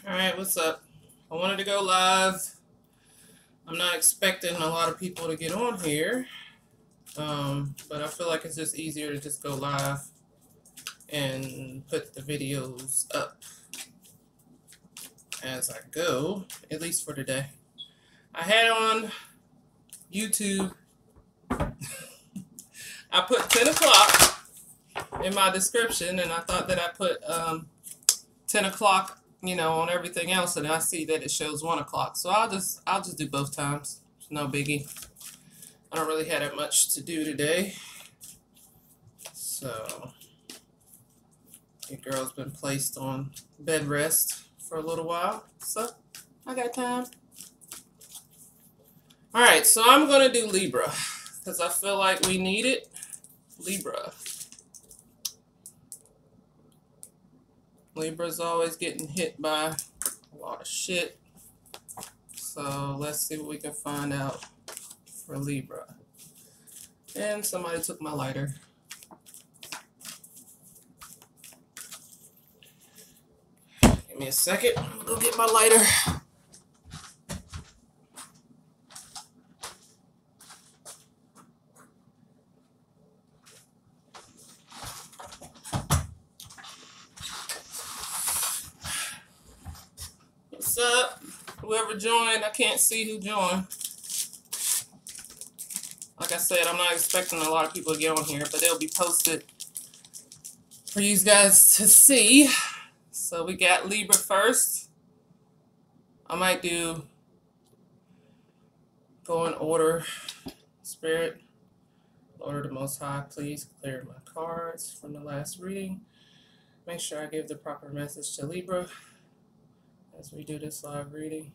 Alright, what's up? I wanted to go live. I'm not expecting a lot of people to get on here, but I feel like it's just easier to just go live and put the videos up as I go, at least for today. I had on YouTube, I put 10 o'clock in my description, and I thought that I put 10 o'clock on everything else, and I see that it shows 1 o'clock. So I'll just do both times. It's no biggie. I don't really have that much to do today. So your girl's been placed on bed rest for a little while. So I got time. Alright, so I'm gonna do Libra because I feel like we need it. Libra. Libra's always getting hit by a lot of shit. So let's see what we can find out for Libra. And somebody took my lighter. Give me a second. I'm gonna go get my lighter. What's up? Whoever joined, I can't see who joined. Like I said, I'm not expecting a lot of people to get on here, but they'll be posted for you guys to see. So we got Libra first. I might go in order. Spirit, Lord of the Most High, please clear my cards from the last reading. Make sure I give the proper message to Libra as we do this live reading.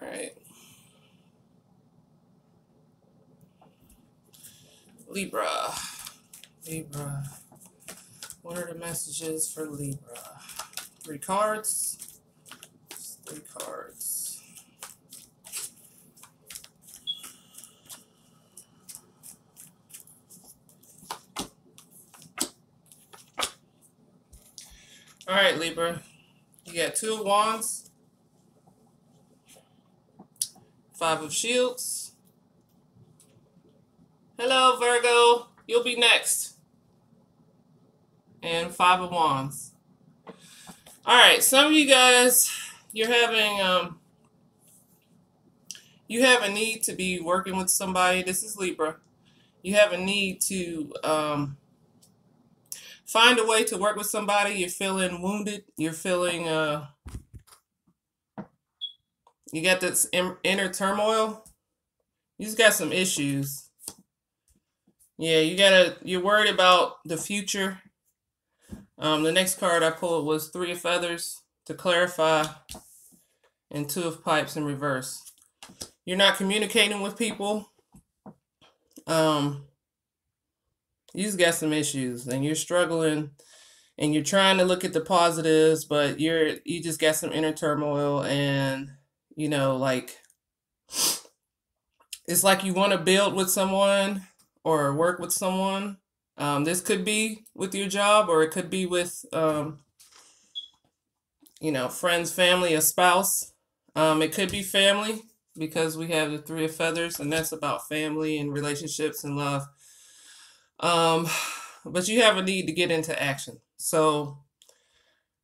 Alright. Libra. Libra. What are the messages for Libra? 3 cards. Just 3 cards. Alright, Libra. You got 2 of Wands, 5 of Shields. Hello, Virgo. You'll be next. And 5 of Wands. Alright, some of you guys, you're having, you have a need to be working with somebody. This is Libra. You have a need to, find a way to work with somebody. You're feeling wounded. You're feeling, you got this inner turmoil. You just got some issues. Yeah, you're worried about the future. The next card I pulled was 3 of Feathers to clarify and 2 of Pipes in reverse. You're not communicating with people. You just got some issues and you're struggling and you're trying to look at the positives, but you just got some inner turmoil, and like it's like you want to build with someone or work with someone. This could be with your job, or it could be with friends, family, a spouse. It could be family because we have the 3 of Feathers, and that's about family and relationships and love. But you have a need to get into action. So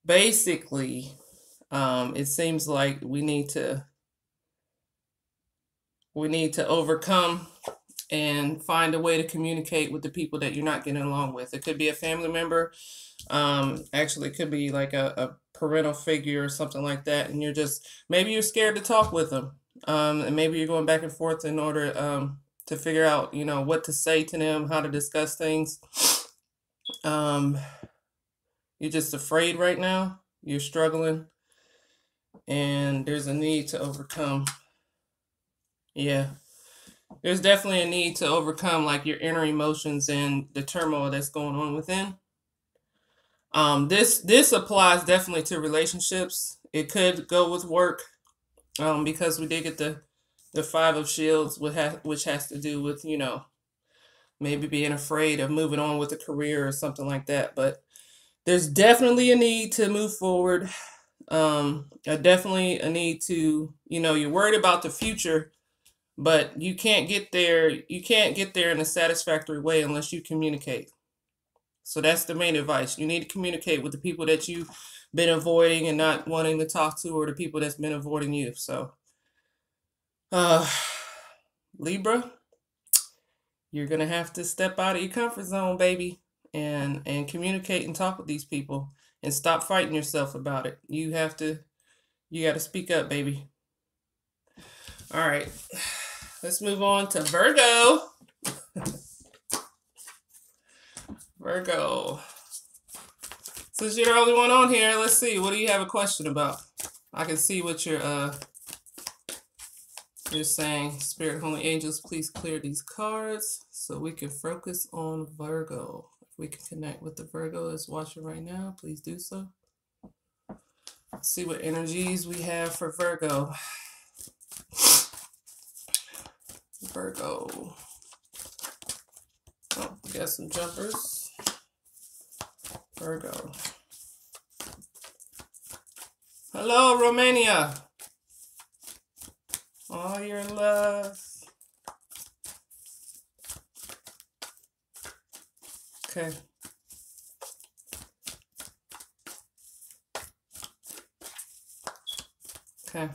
basically, it seems like we need to overcome and find a way to communicate with the people that you're not getting along with. It could be a family member. Actually, it could be like a parental figure or something like that. And maybe you're scared to talk with them. And maybe you're going back and forth in order to figure out, what to say to them, how to discuss things. You're just afraid right now. You're struggling. And there's a need to overcome. Yeah. There's definitely a need to overcome like your inner emotions and the turmoil that's going on within. This applies definitely to relationships. It could go with work, because we did get the 5 of Shields, which has to do with maybe being afraid of moving on with a career or something like that. But There's definitely a need to move forward. Definitely a need to, you're worried about the future, but you can't get there. You can't get there in a satisfactory way unless you communicate. So that's the main advice. You need to communicate with the people that you've been avoiding and not wanting to talk to, or the people that's been avoiding you. So, Libra, you're gonna have to step out of your comfort zone, baby, and communicate and talk with these people, and stop fighting yourself about it. You got to speak up, baby. All right, let's move on to Virgo. Virgo. Since you're the only one on here, let's see. What do you have a question about? I can see what you're saying. Spirit, Holy Angels, please clear these cards so we can focus on Virgo. If we can connect with the Virgo that's watching right now, please do so. Let's see what energies we have for Virgo. Virgo. Oh, we got some jumpers. Virgo. Hello, Romania. All your love. Okay. Okay.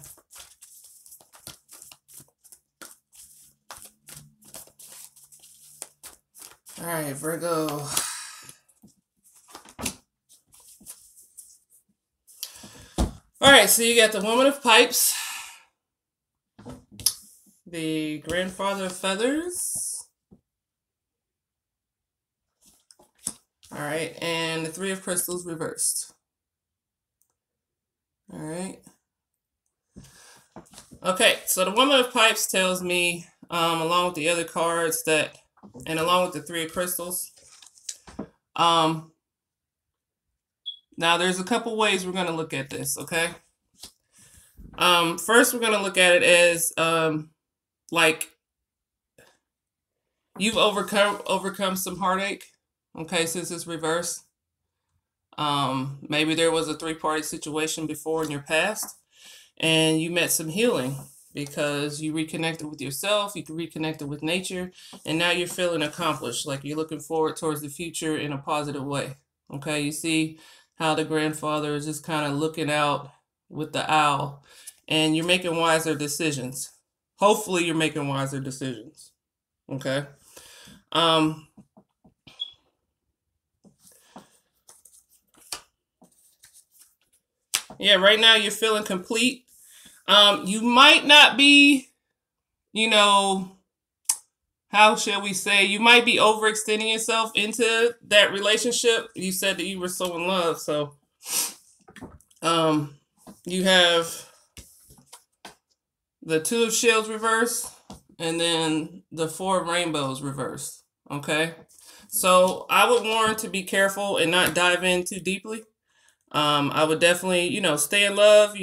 All right, Virgo. All right, so you got the Woman of Pipes, the Grandfather of Feathers, all right, and the Three of Crystals reversed. All right. Okay, so the Woman of Pipes tells me, along with the other cards and along with the Three of Crystals, now there's a couple ways we're going to look at this, okay? First, we're going to look at it as, like, you've overcome some heartache, okay, since it's reversed. Maybe there was a three-party situation before in your past, and you met some healing because you reconnected with yourself, you reconnected with nature, and now you're feeling accomplished, like you're looking forward towards the future in a positive way, okay? You see how the grandfather is just kind of looking out with the owl, and you're making wiser decisions. Hopefully you're making wiser decisions, okay? Yeah, right now you're feeling complete. You might not be, how shall we say, you might be overextending yourself into that relationship. You said that you were so in love, so you have the Two of Shields reversed, and then the Four of Rainbows reversed, okay? So I would warn to be careful and not dive in too deeply. I would definitely, stay in love,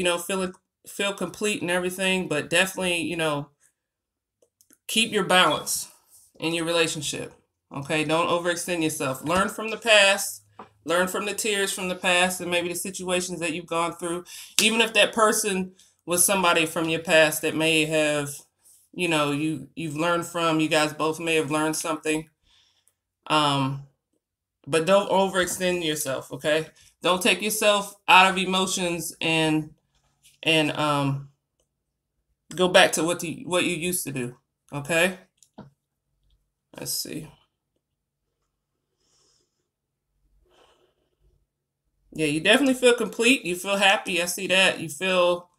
feel complete and everything, but definitely, keep your balance in your relationship, okay? Don't overextend yourself. Learn from the past, learn from the tears from the past and maybe the situations that you've gone through. Even if that person was somebody from your past that may have, you've learned from, you guys both may have learned something. But don't overextend yourself, okay? Don't take yourself out of emotions and go back to what you used to do, okay? Let's see. Yeah, you definitely feel complete. You feel happy. I see that. You feel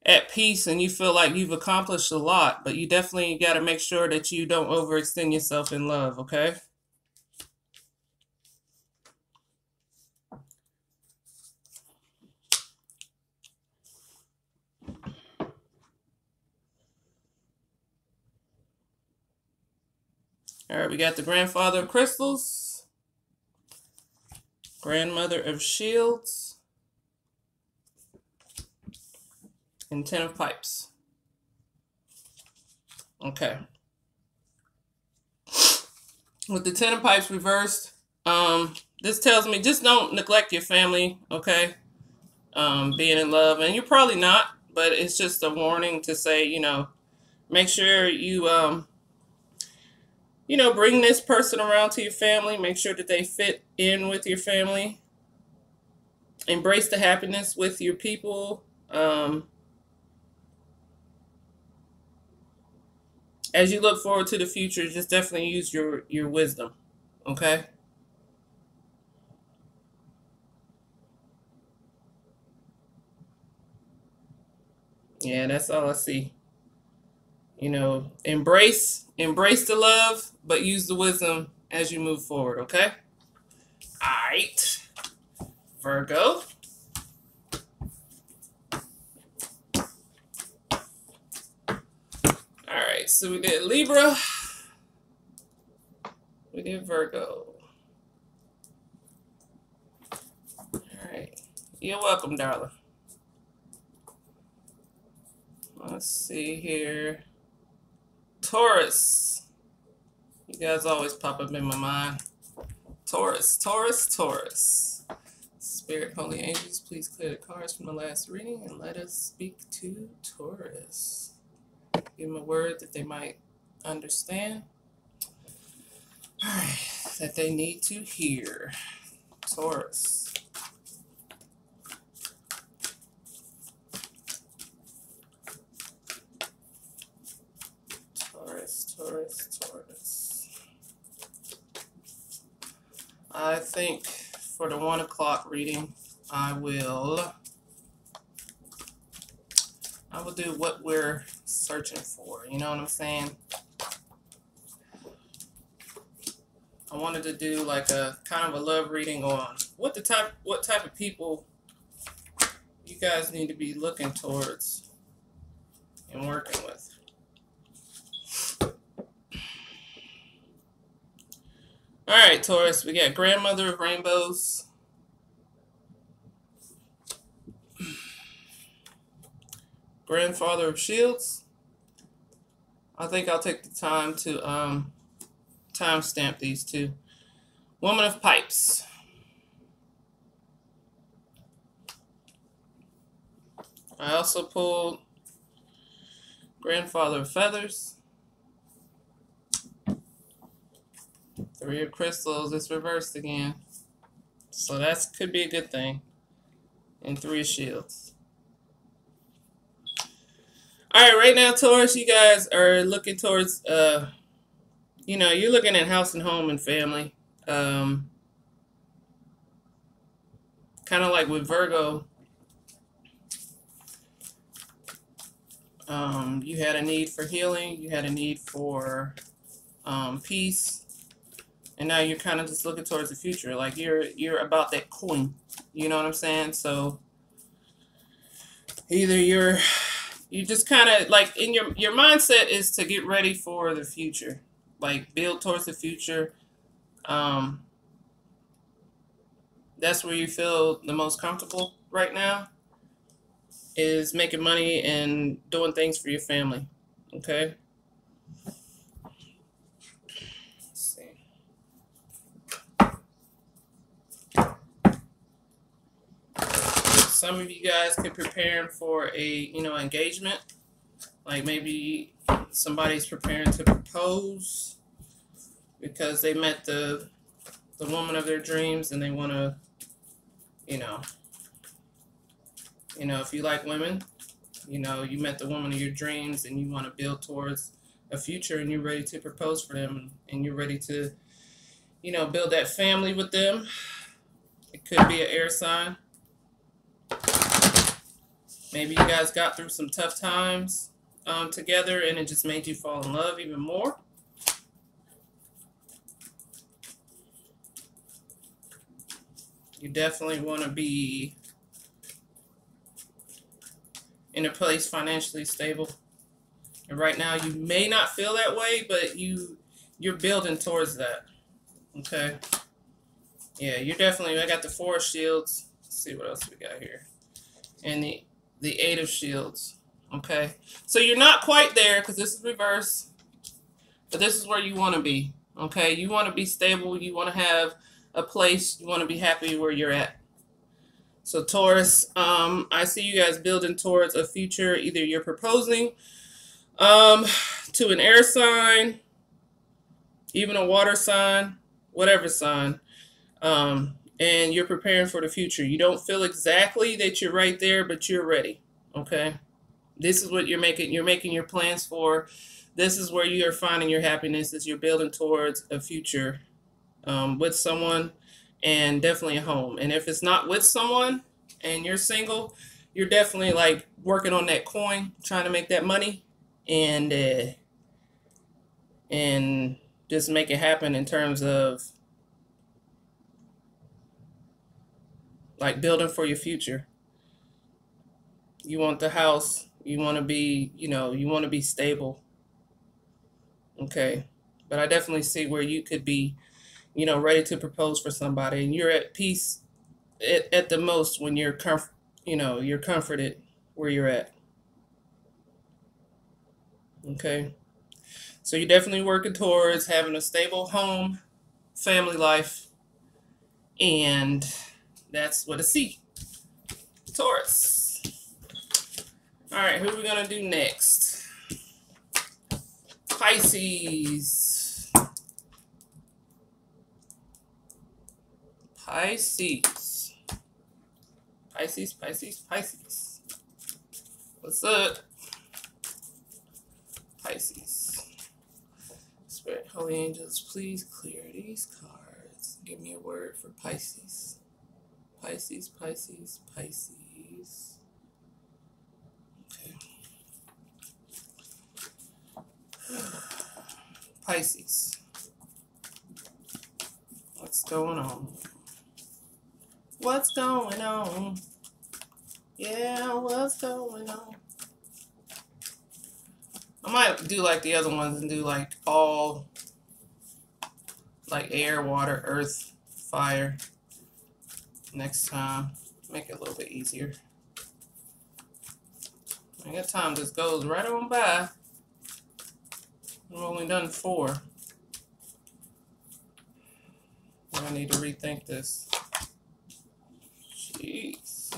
at peace and you feel like you've accomplished a lot, but you definitely got to make sure that you don't overextend yourself in love, okay? All right, we got the Grandfather of Crystals, Grandmother of Shields, and Ten of Pipes. Okay. With the Ten of Pipes reversed, This tells me just don't neglect your family, okay? Being in love, and you're probably not, but it's just a warning to say, you know, make sure you, you know, bring this person around to your family. Make sure that they fit in with your family. Embrace the happiness with your people. As you look forward to the future, just definitely use your wisdom, okay? Yeah, that's all I see. You know, embrace the love, but use the wisdom as you move forward, okay? All right, Virgo. All right, so we did Libra. We did Virgo. All right, you're welcome, darling. Let's see here. Taurus. You guys always pop up in my mind. Taurus, Taurus, Taurus. Spirit, holy angels, please clear the cards from the last reading and let us speak to Taurus. Give them a word that they might understand. All right, that they need to hear. Taurus. Taurus, Taurus. I think for the 1 o'clock reading, I will do what we're searching for. You know what I'm saying? I wanted to do like a kind of a love reading on what type of people you guys need to be looking towards and working with. All right, Taurus, we got Grandmother of Rainbows, Grandfather of Shields. I think I'll take the time to timestamp these two. Woman of Pipes. I also pulled Grandfather of Feathers. Three of Crystals. It's reversed again. So that could be a good thing. And Three of Shields. Alright, right now, Taurus, you guys are looking towards, you know, you're looking at house and home and family. Kind of like with Virgo. You had a need for healing. You had a need for peace. And now you're kind of just looking towards the future. Like you're about that coin. You know what I'm saying? So either you just kind of like in your mindset is to get ready for the future. Like build towards the future. That's where you feel the most comfortable right now, is making money and doing things for your family. Okay? Some of you guys could be preparing for a, you know, engagement. Like maybe somebody's preparing to propose because they met the woman of their dreams and they want to, you know, if you like women, you know, you met the woman of your dreams and you want to build towards a future and you're ready to propose for them and you're ready to, you know, build that family with them. It could be an air sign. Maybe you guys got through some tough times together and it just made you fall in love even more. You definitely want to be in a place financially stable. And right now you may not feel that way, but you're building towards that. Okay? Yeah, you're definitely, I got the Four of Shields. Let's see what else we got here. And the Eight of Shields. Okay? So you're not quite there because this is reverse. But this is where you want to be. Okay? You want to be stable. You want to have a place. You want to be happy where you're at. So Taurus, I see you guys building towards a future. Either you're proposing to an air sign, even a water sign, whatever sign, and you're preparing for the future. You don't feel exactly that you're right there, but you're ready. Okay, this is what you're making. You're making your plans for. This is where you are finding your happiness, as you're building towards a future with someone, and definitely a home. And if it's not with someone and you're single, you're definitely like working on that coin, trying to make that money, and just make it happen in terms of like building for your future. You want the house, you want to be, you want to be stable. Okay. But I definitely see where you could be, ready to propose for somebody, and you're at peace at the most when you're you're comforted where you're at. Okay. So you're definitely working towards having a stable home, family life, and that's what I see. Taurus. All right, who are we going to do next? Pisces. Pisces. Pisces, Pisces, Pisces. What's up? Pisces. Spirit, Holy Angels, please clear these cards. Give me a word for Pisces. Pisces, Pisces, Pisces. Okay. Pisces. What's going on? What's going on? Yeah, what's going on? I might do like the other ones and do like all like air, water, earth, fire next time. Make it a little bit easier. I got time just goes right on by. I've only done 4. I need to rethink this. Jeez.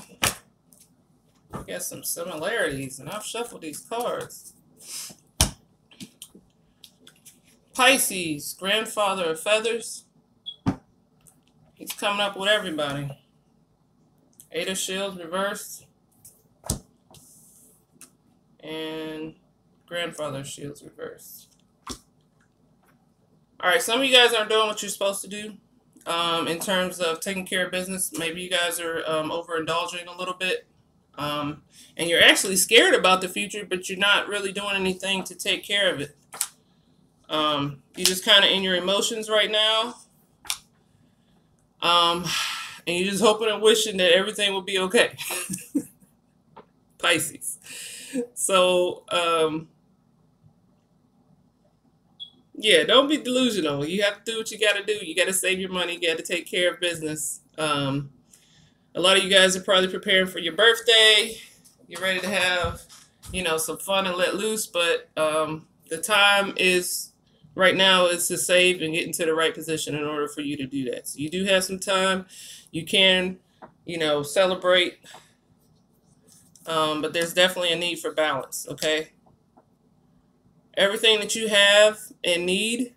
I got some similarities, and I've shuffled these cards. Pisces, grandfather of feathers. He's coming up with everybody. 8 of Shields reversed. And grandfather of Shields reversed. Alright, some of you guys aren't doing what you're supposed to do in terms of taking care of business. Maybe you guys are overindulging a little bit. And you're actually scared about the future, but you're not really doing anything to take care of it. You're just kind of in your emotions right now. And you're just hoping and wishing that everything will be okay. Pisces. So, yeah, don't be delusional. You have to do what you got to do. You got to save your money. You got to take care of business. A lot of you guys are probably preparing for your birthday. You're ready to have, some fun and let loose. But the time is right now is to save and get into the right position in order for you to do that. So you do have some time. You can, celebrate. But there's definitely a need for balance, okay? Everything that you have and need,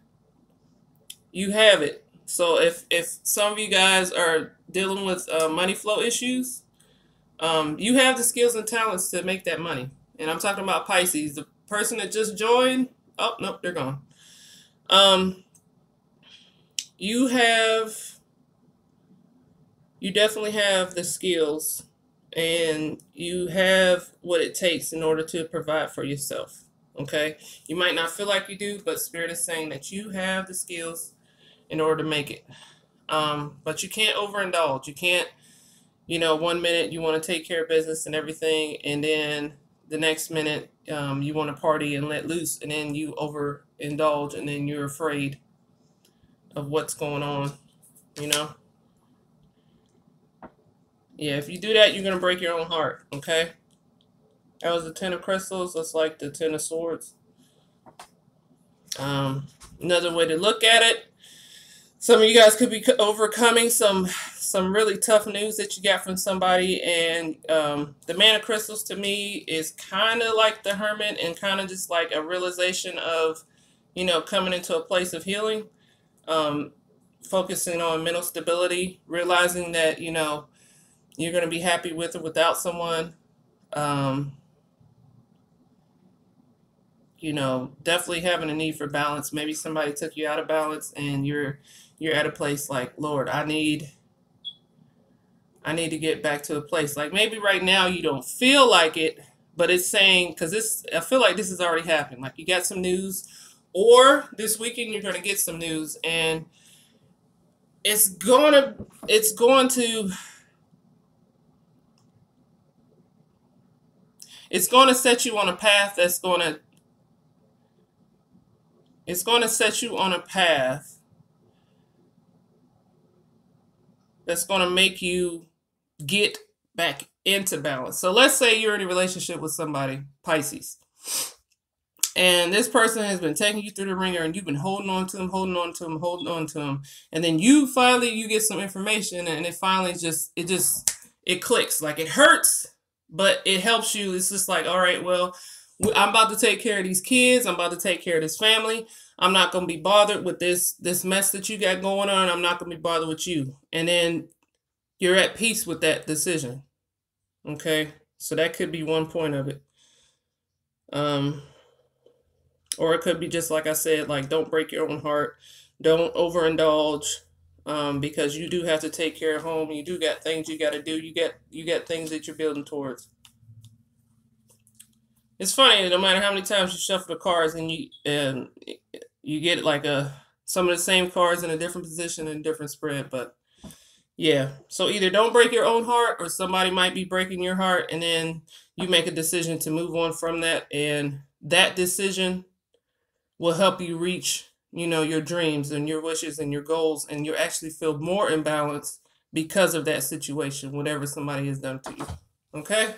you have it. So if some of you guys are dealing with money flow issues, you have the skills and talents to make that money. And I'm talking about Pisces. The person that just joined, oh, nope, they're gone. You definitely have the skills, and you have what it takes in order to provide for yourself. Okay, you might not feel like you do, but Spirit is saying that you have the skills in order to make it. But you can't overindulge. You can't, 1 minute you want to take care of business and everything, and then the next minute you want to party and let loose, and then you overindulge, and then you're afraid of what's going on, Yeah, if you do that, you're going to break your own heart, okay? That was the 10 of crystals. That's like the 10 of swords. Another way to look at it, Some of you guys could be overcoming some really tough news that you got from somebody. And the Man of Crystals to me is kind of like the Hermit, and kind of just like a realization of, you know, coming into a place of healing, focusing on mental stability, realizing that, you know, you're going to be happy with or without someone. You know, definitely having a need for balance. Maybe somebody took you out of balance, and you're at a place like, Lord, I need to get back to a place. Like maybe right now you don't feel like it, but it's saying, because I feel like this has already happened. Like you got some news, or this weekend you're going to get some news, and it's going to set you on a path that's going to set you on a path that's going to make you get back into balance. So let's say you're in a relationship with somebody, Pisces, and this person has been taking you through the ringer, and you've been holding on to them, and then you get some information, and it finally it clicks. Like it hurts, but it helps you. It's just like, all right, well, I'm about to take care of these kids. I'm about to take care of this family. I'm not going to be bothered with this mess that you got going on. I'm not going to be bothered with you. And then you're at peace with that decision. Okay? So that could be one point of it. Or it could be just like I said, like don't break your own heart. Don't overindulge, because you do have to take care of home. You do got things you got to do. You got things that you're building towards. It's funny, no matter how many times you shuffle the cards, and you get like some of the same cards in a different position and a different spread. But yeah, so either don't break your own heart, or somebody might be breaking your heart, and then you make a decision to move on from that, and that decision will help you reach, you know, your dreams and your wishes and your goals, and you actually feel more in balance because of that situation, whatever somebody has done to you. Okay?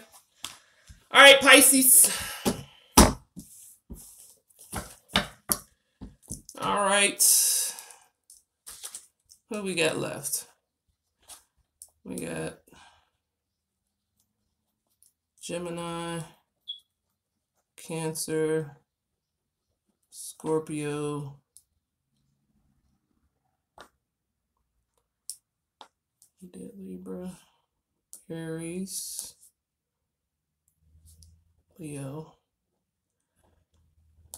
All right, Pisces. All right. Who we got left? We got Gemini, Cancer, Scorpio, Libra, Aries, Leo,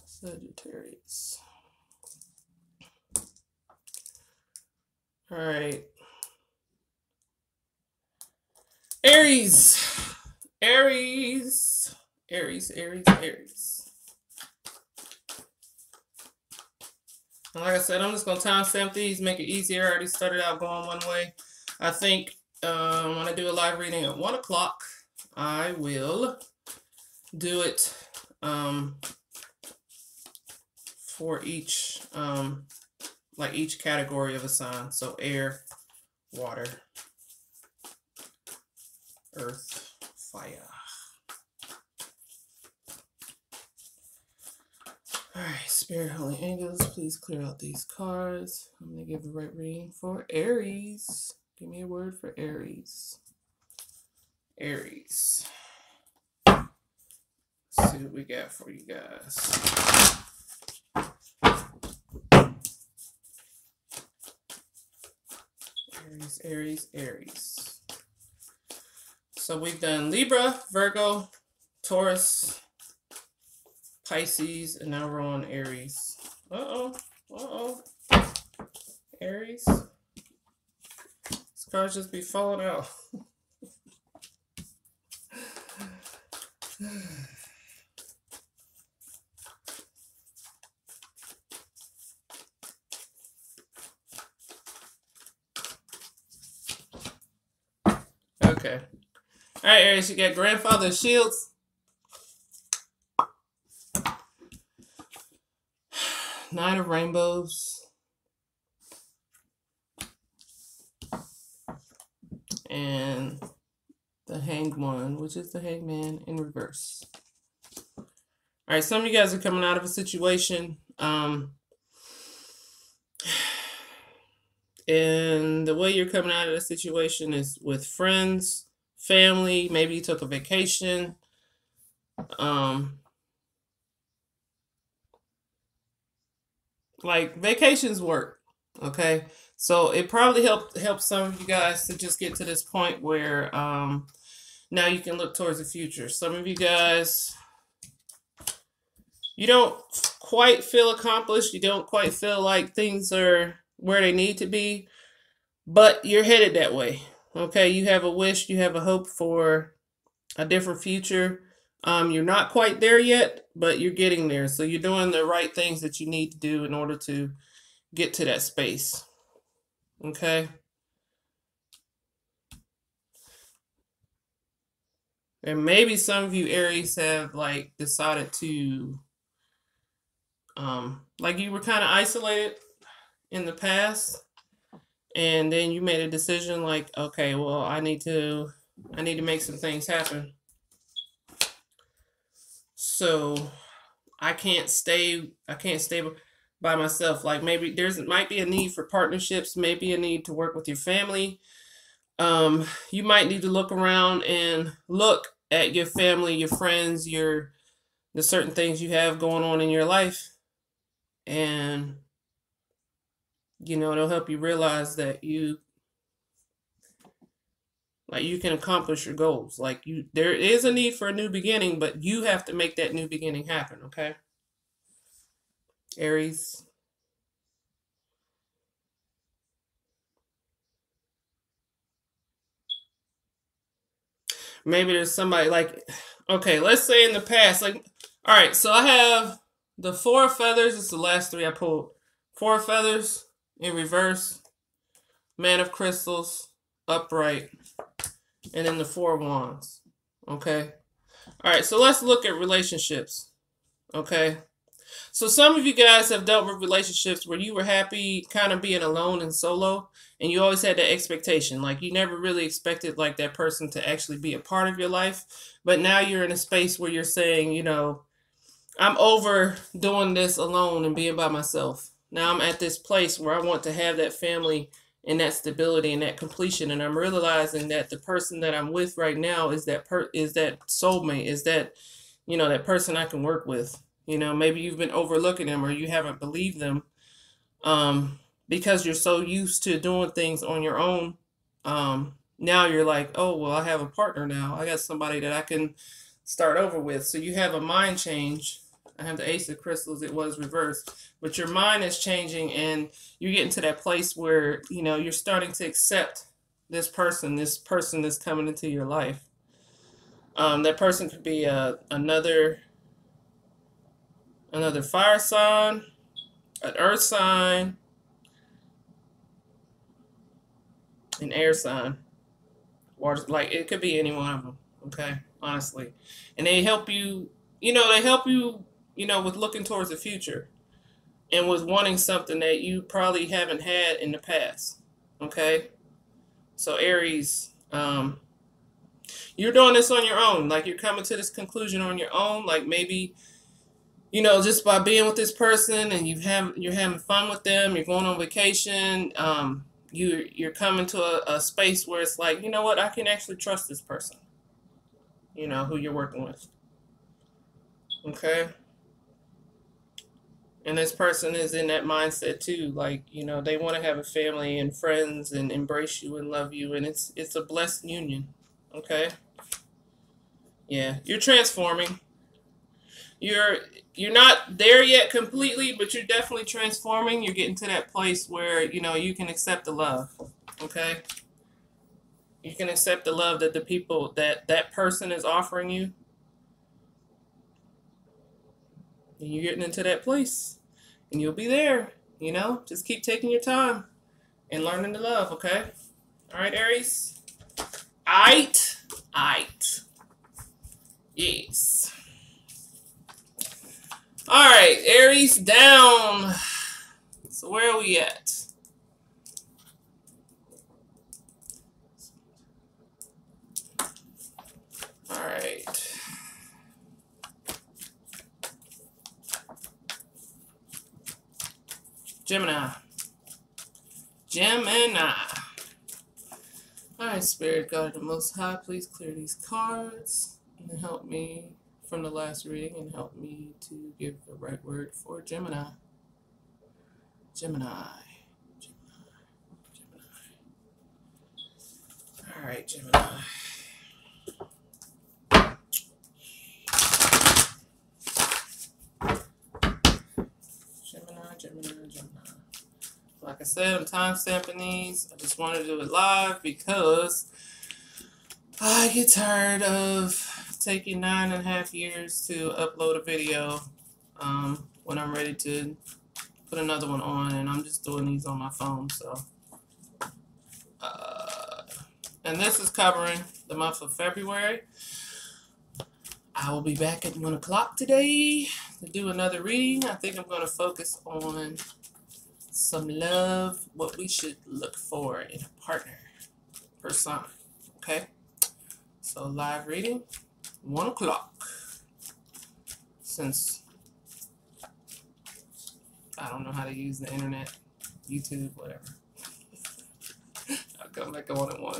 Sagittarius. All right. Aries. Aries. Aries, Aries, Aries. And like I said, I'm just going to timestamp these, make it easier. I already started out going one way. I think when I do a live reading at 1 o'clock, I will do it for each, like each category of a sign. So air, water, earth, fire. All right, Spirit, Holy Angels, please clear out these cards. I'm going to give the right reading for Aries. Give me a word for Aries. Aries. Let's see what we got for you guys. Aries, Aries, Aries. So we've done Libra, Virgo, Taurus, Pisces, and now we're on Aries. Aries. These cards just be falling out. Okay. All right, Aries, you got Grandfather of Shields, Nine of Rainbows, and the Hanged One, which is the Hangman in reverse. All right, some of you guys are coming out of a situation. And the way you're coming out of the situation is with friends, family. Maybe you took a vacation. Like vacations work. Okay. So it probably helped some of you guys to just get to this point where now you can look towards the future. Some of you guys, you don't quite feel accomplished. You don't quite feel like things are where they need to be, but you're headed that way. Okay, you have a wish, you have a hope for a different future. You're not quite there yet, but you're getting there. So you're doing the right things that you need to do in order to get to that space. Okay. And maybe some of you Aries have like decided to like you were kind of isolated in the past, and then you made a decision like, okay, well, I need to make some things happen. So I can't stay by myself. Like maybe might be a need for partnerships, maybe a need to work with your family. You might need to look around and look at your family, your friends, the certain things you have going on in your life, and it'll help you realize that you can accomplish your goals. Like there is a need for a new beginning, but you have to make that new beginning happen. Okay, Aries. Maybe there's somebody like, okay, let's say in the past, like, all right, so I have the 4 of feathers. It's the last 3 I pulled. 4 of feathers in reverse, man of crystals, upright, and then the 4 of wands. Okay. All right, so let's look at relationships. Okay. So some of you guys have dealt with relationships where you were happy kind of being alone and solo, and you always had that expectation. Like you never really expected like that person to actually be a part of your life. But now you're in a space where you're saying, I'm over doing this alone and being by myself. Now I'm at this place where I want to have that family and that stability and that completion. And I'm realizing that the person that I'm with right now is that soulmate, is that, that person I can work with. Maybe you've been overlooking them or you haven't believed them because you're so used to doing things on your own. Now you're like, oh, well, I have a partner now. I got somebody that I can start over with. So you have a mind change. I have the Ace of Crystals. It was reversed. But your mind is changing and you're getting to that place where, you're starting to accept this person that's coming into your life. That person could be another fire sign, an earth sign, an air sign. Water, like it could be any one of them, okay? Honestly. And they help you, with looking towards the future and with wanting something that you probably haven't had in the past. Okay? So Aries, you're doing this on your own. Like you're coming to this conclusion on your own. Like maybe just by being with this person and you're having fun with them, you're going on vacation, you're coming to a space where it's like, you know what, I can actually trust this person, who you're working with. Okay? And this person is in that mindset too, like, they want to have a family and friends and embrace you and love you, and it's a blessed union. Okay? Yeah, you're transforming. You're not there yet completely, but you're definitely transforming. You're getting to that place where, you can accept the love. Okay? You can accept the love that the people that person is offering you. And you're getting into that place. And you'll be there. Just keep taking your time and learning to love, okay? All right, Aries? Aight. Yes. All right, Aries, down. So where are we at? All right. Gemini. Gemini. Alright, Spirit God of the Most High, please clear these cards and help me from the last reading and help me to give the right word for Gemini. Gemini. Alright, Gemini. Gemini. Like I said, I'm time stamping these. I just want to do it live because I get tired of taking 9.5 years to upload a video when I'm ready to put another one on, and I'm just doing these on my phone. So, and this is covering the month of February. I will be back at 1 o'clock today to do another reading. I think I'm going to focus on some love, what we should look for in a partner per sign. Okay? So live reading, 1 o'clock. Since I don't know how to use the internet, YouTube, whatever. I'll come back on at 1.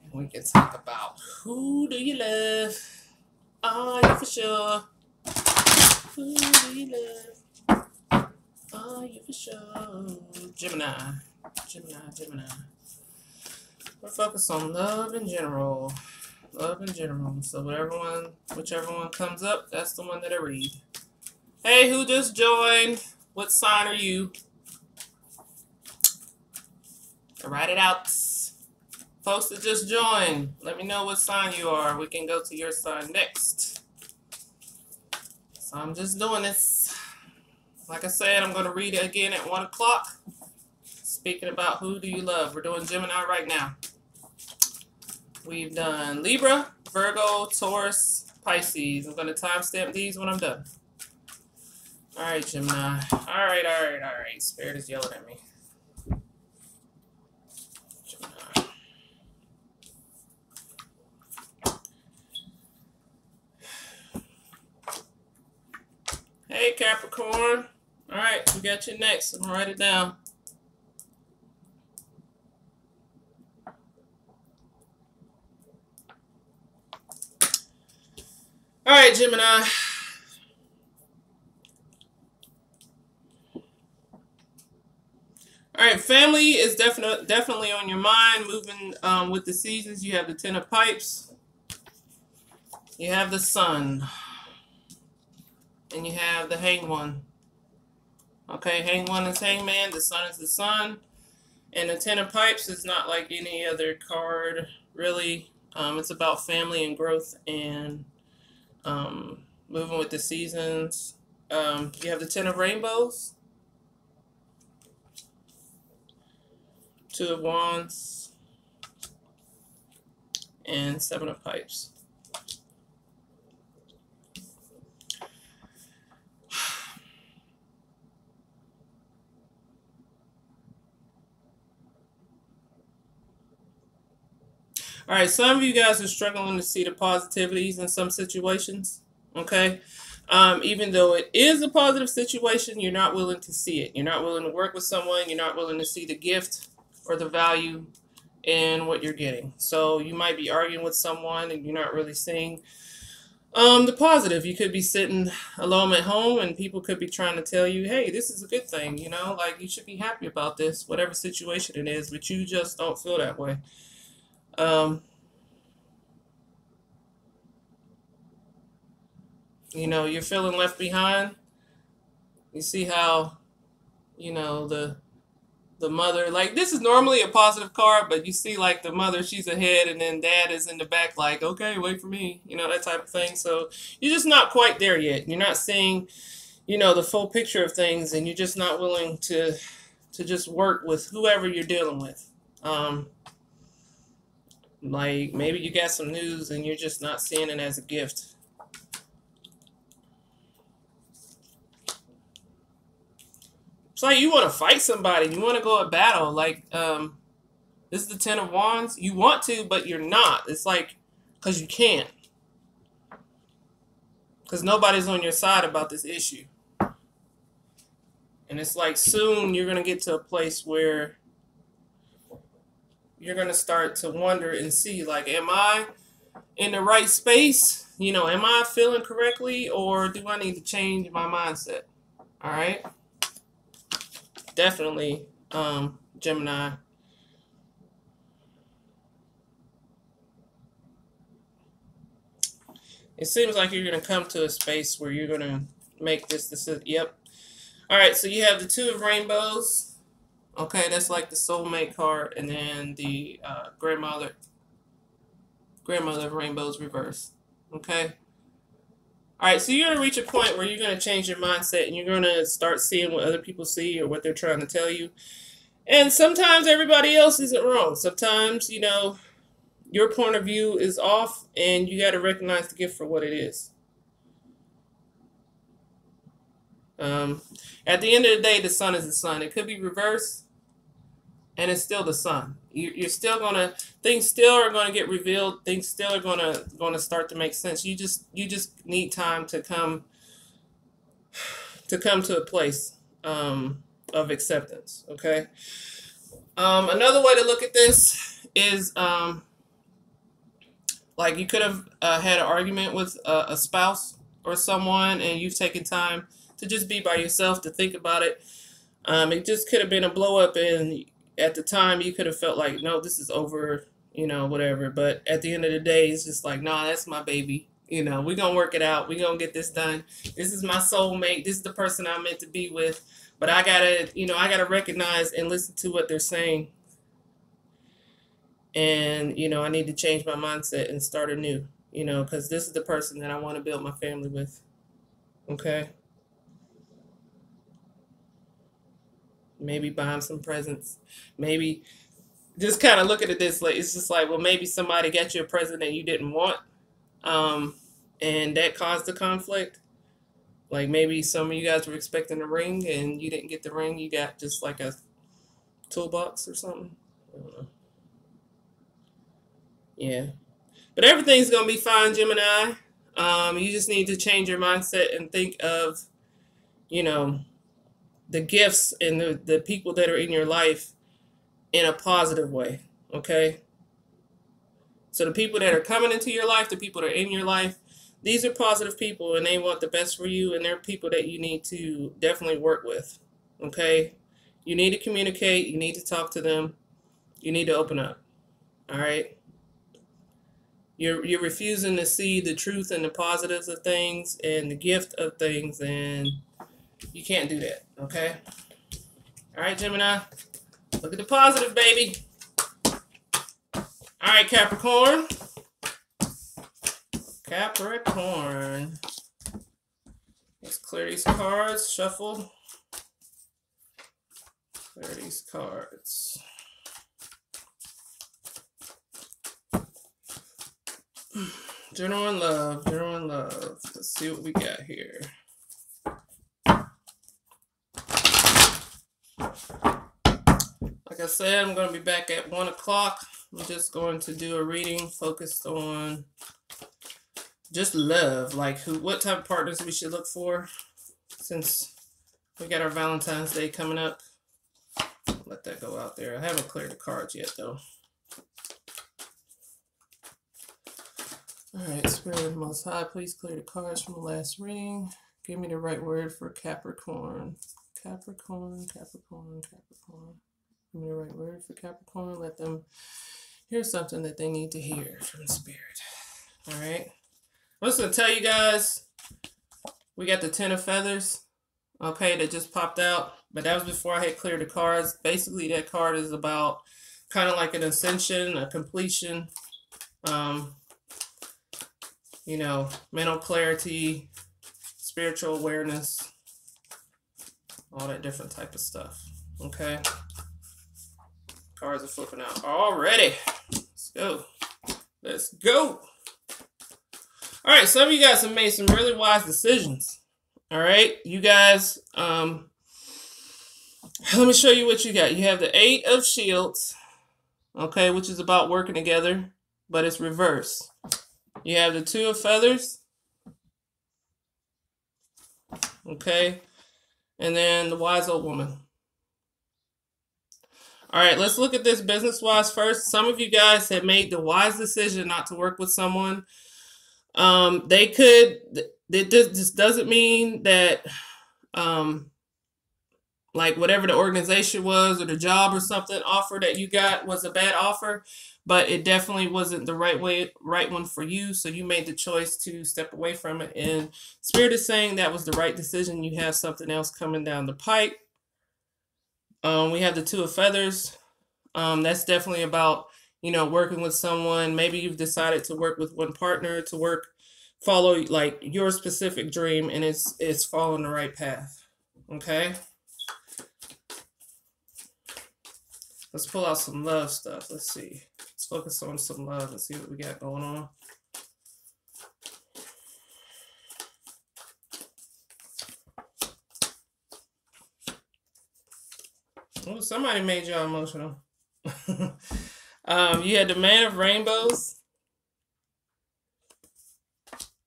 And we can talk about who do you love? Are you for sure? Who do you love? Are you for sure? Gemini. We're focused on love in general. Love in general. So whichever one comes up, that's the one that I read. Hey, who just joined? What sign are you? Write it out. Folks that just joined, let me know what sign you are. We can go to your sign next. So I'm just doing this. Like I said, I'm going to read it again at 1 o'clock. Speaking about who do you love. We're doing Gemini right now. We've done Libra, Virgo, Taurus, Pisces. I'm going to timestamp these when I'm done. All right, Gemini. All right. Spirit is yelling at me. Gemini. Hey, Capricorn. All right, we got you next. I'm going to write it down. All right, Gemini. All right, family is definitely on your mind. Moving with the seasons, you have the Ten of Pipes. You have the Sun. And you have the Hanged One. Okay, Hanged One is Hangman. The Sun is the Sun. And the Ten of Pipes is not like any other card, really. It's about family and growth and moving with the seasons. You have the Ten of Rainbows. Two of Wands. And Seven of Pipes. All right, some of you guys are struggling to see the positivities in some situations, okay? Even though it is a positive situation, you're not willing to see it. You're not willing to work with someone. You're not willing to see the gift or the value in what you're getting. So you might be arguing with someone and you're not really seeing the positive. You could be sitting alone at home and people could be trying to tell you, hey, this is a good thing, you know, like you should be happy about this, whatever situation it is, but you just don't feel that way. You know, you're feeling left behind. You see how, you know, the mother, like this is normally a positive card, but you see like the mother, she's ahead and then dad is in the back like, okay, wait for me, you know, that type of thing. So you're just not quite there yet. You're not seeing, you know, the full picture of things, and you're just not willing to just work with whoever you're dealing with. Like maybe you got some news and you're just not seeing it as a gift. It's like you want to fight somebody. You want to go to battle. Like, this is the Ten of Wands. You want to, but you're not. It's like, because you can't. Because nobody's on your side about this issue. And it's like soon you're going to get to a place where you're going to start to wonder and see, like, am I in the right space? You know, am I feeling correctly, or do I need to change my mindset? All right. Definitely, Gemini. It seems like you're going to come to a space where you're going to make this decision. Yep. All right, so you have the Two of Rainbows. Okay, that's like the soulmate card, and then the grandmother of rainbows reverse. Okay. All right, so you're going to reach a point where you're going to change your mindset, and you're going to start seeing what other people see or what they're trying to tell you. And sometimes everybody else isn't wrong. Sometimes, you know, your point of view is off, and you got to recognize the gift for what it is. At the end of the day, the sun is the sun. It could be reversed, and it's still the sun. You're still gonna, things still are gonna get revealed. Things still are gonna start to make sense. You just need time to come to a place of acceptance. Okay. Another way to look at this is like you could have had an argument with a spouse or someone, and you've taken time to just be by yourself to think about it. It just could have been a blow up, and at the time you could have felt like, no, this is over, you know, whatever. But at the end of the day, it's just like, nah, that's my baby. You know, we're going to work it out. We're going to get this done. This is my soulmate. This is the person I'm meant to be with. But I got to, you know, I got to recognize and listen to what they're saying. And, you know, I need to change my mindset and start anew, you know, because this is the person that I want to build my family with. Okay. Maybe buy him some presents. Maybe just kind of looking at this, like, it's just like, well, maybe somebody got you a present that you didn't want. And that caused the conflict. Like maybe some of you guys were expecting a ring and you didn't get the ring. You got just like a toolbox or something. I don't know. Yeah. But everything's going to be fine, Gemini. You just need to change your mindset and think of, you know, the gifts and the people that are in your life in a positive way. Okay. So the people that are coming into your life, the people that are in your life, these are positive people and they want the best for you, and they're people that you need to definitely work with. Okay. You need to communicate. You need to talk to them. You need to open up. All right. You're refusing to see the truth and the positives of things and the gift of things, and you can't do that. Okay. All right, Gemini. Look at the positive, baby. All right, Capricorn. Capricorn. Let's clear these cards. Shuffle. Clear these cards. General in love. General in love. Let's see what we got here. Like I said, I'm going to be back at 1 o'clock. I'm just going to do a reading focused on just love, like what type of partners we should look for, since we got our Valentine's Day coming up. Let that go out there. I haven't cleared the cards yet, though. All right, Spirit of the Most High, please clear the cards from the last reading. Give me the right word for Capricorn. Capricorn, Capricorn, Capricorn. Give me the right word for Capricorn. Let them hear something that they need to hear from Spirit. All right. I'm just going to tell you guys, we got the Ten of Feathers, okay, that just popped out. But that was before I had cleared the cards. Basically, that card is about kind of like an ascension, a completion, you know, mental clarity, spiritual awareness, all that different type of stuff, okay? Cards are flipping out already. Let's go. Let's go. All right, some of you guys have made some really wise decisions. All right, you guys, let me show you what you got. You have the Eight of Shields, okay, which is about working together, but it's reversed. You have the Two of Feathers, okay, And then the wise old woman. All right, let's look at this business-wise first. Some of you guys have made the wise decision not to work with someone. They could, this doesn't mean that, like whatever the organization was or the job or something offer that you got was a bad offer, but it definitely wasn't the right one for you. So you made the choice to step away from it. And Spirit is saying that was the right decision. You have something else coming down the pipe. We have the Two of Feathers. That's definitely about, working with someone. Maybe you've decided to work with one partner to follow like your specific dream, and it's following the right path. Okay. Let's pull out some love stuff. Let's see. Let's focus on some love and see what we got going on. Oh, somebody made y'all emotional. You had the Man of Rainbows.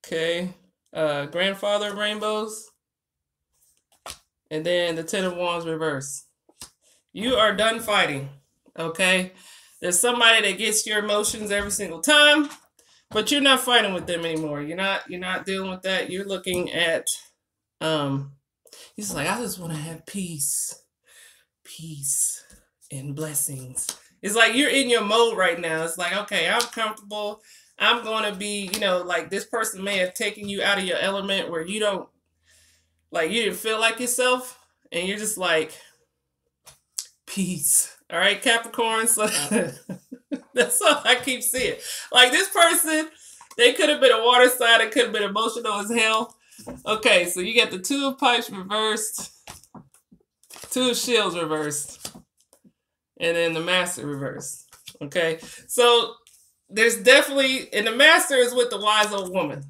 Okay. Grandfather of Rainbows. And then the Ten of Wands reverse. You are done fighting. Okay. There's somebody that gets your emotions every single time, but you're not fighting with them anymore. You're not dealing with that. You're looking at, he's like, I just want to have peace and blessings. It's like you're in your mode right now. It's like, okay, I'm comfortable. I'm going to be, like this person may have taken you out of your element where you didn't feel like yourself, and you're just like, peace. All right, Capricorn. So that's all I keep seeing. Like this person, they could have been a water sign. It could have been emotional as hell. Okay, so you got the Two of Pipes reversed, Two of Shields reversed, and then the Master reversed. Okay, so there's definitely, and the Master is with the wise old woman.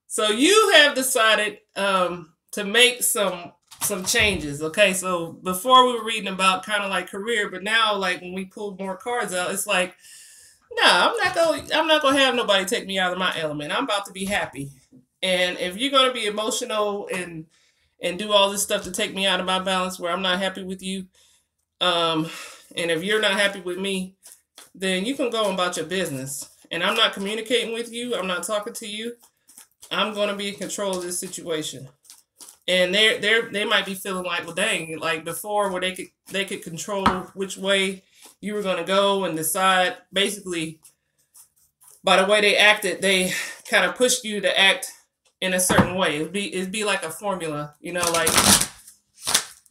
So you have decided to make some changes. Okay, so before we were reading about kind of like career, but now like when we pull more cards out, it's like, no, I'm not gonna have nobody take me out of my element. I'm about to be happy. And if you're gonna be emotional and do all this stuff to take me out of my balance where I'm not happy with you, and if you're not happy with me, then you can go about your business. And I'm not communicating with you. I'm not talking to you. I'm gonna be in control of this situation. And they might be feeling like, well, dang, like before where they could control which way you were gonna go and decide. Basically, by the way they acted, they kind of pushed you to act in a certain way. It'd be like a formula, like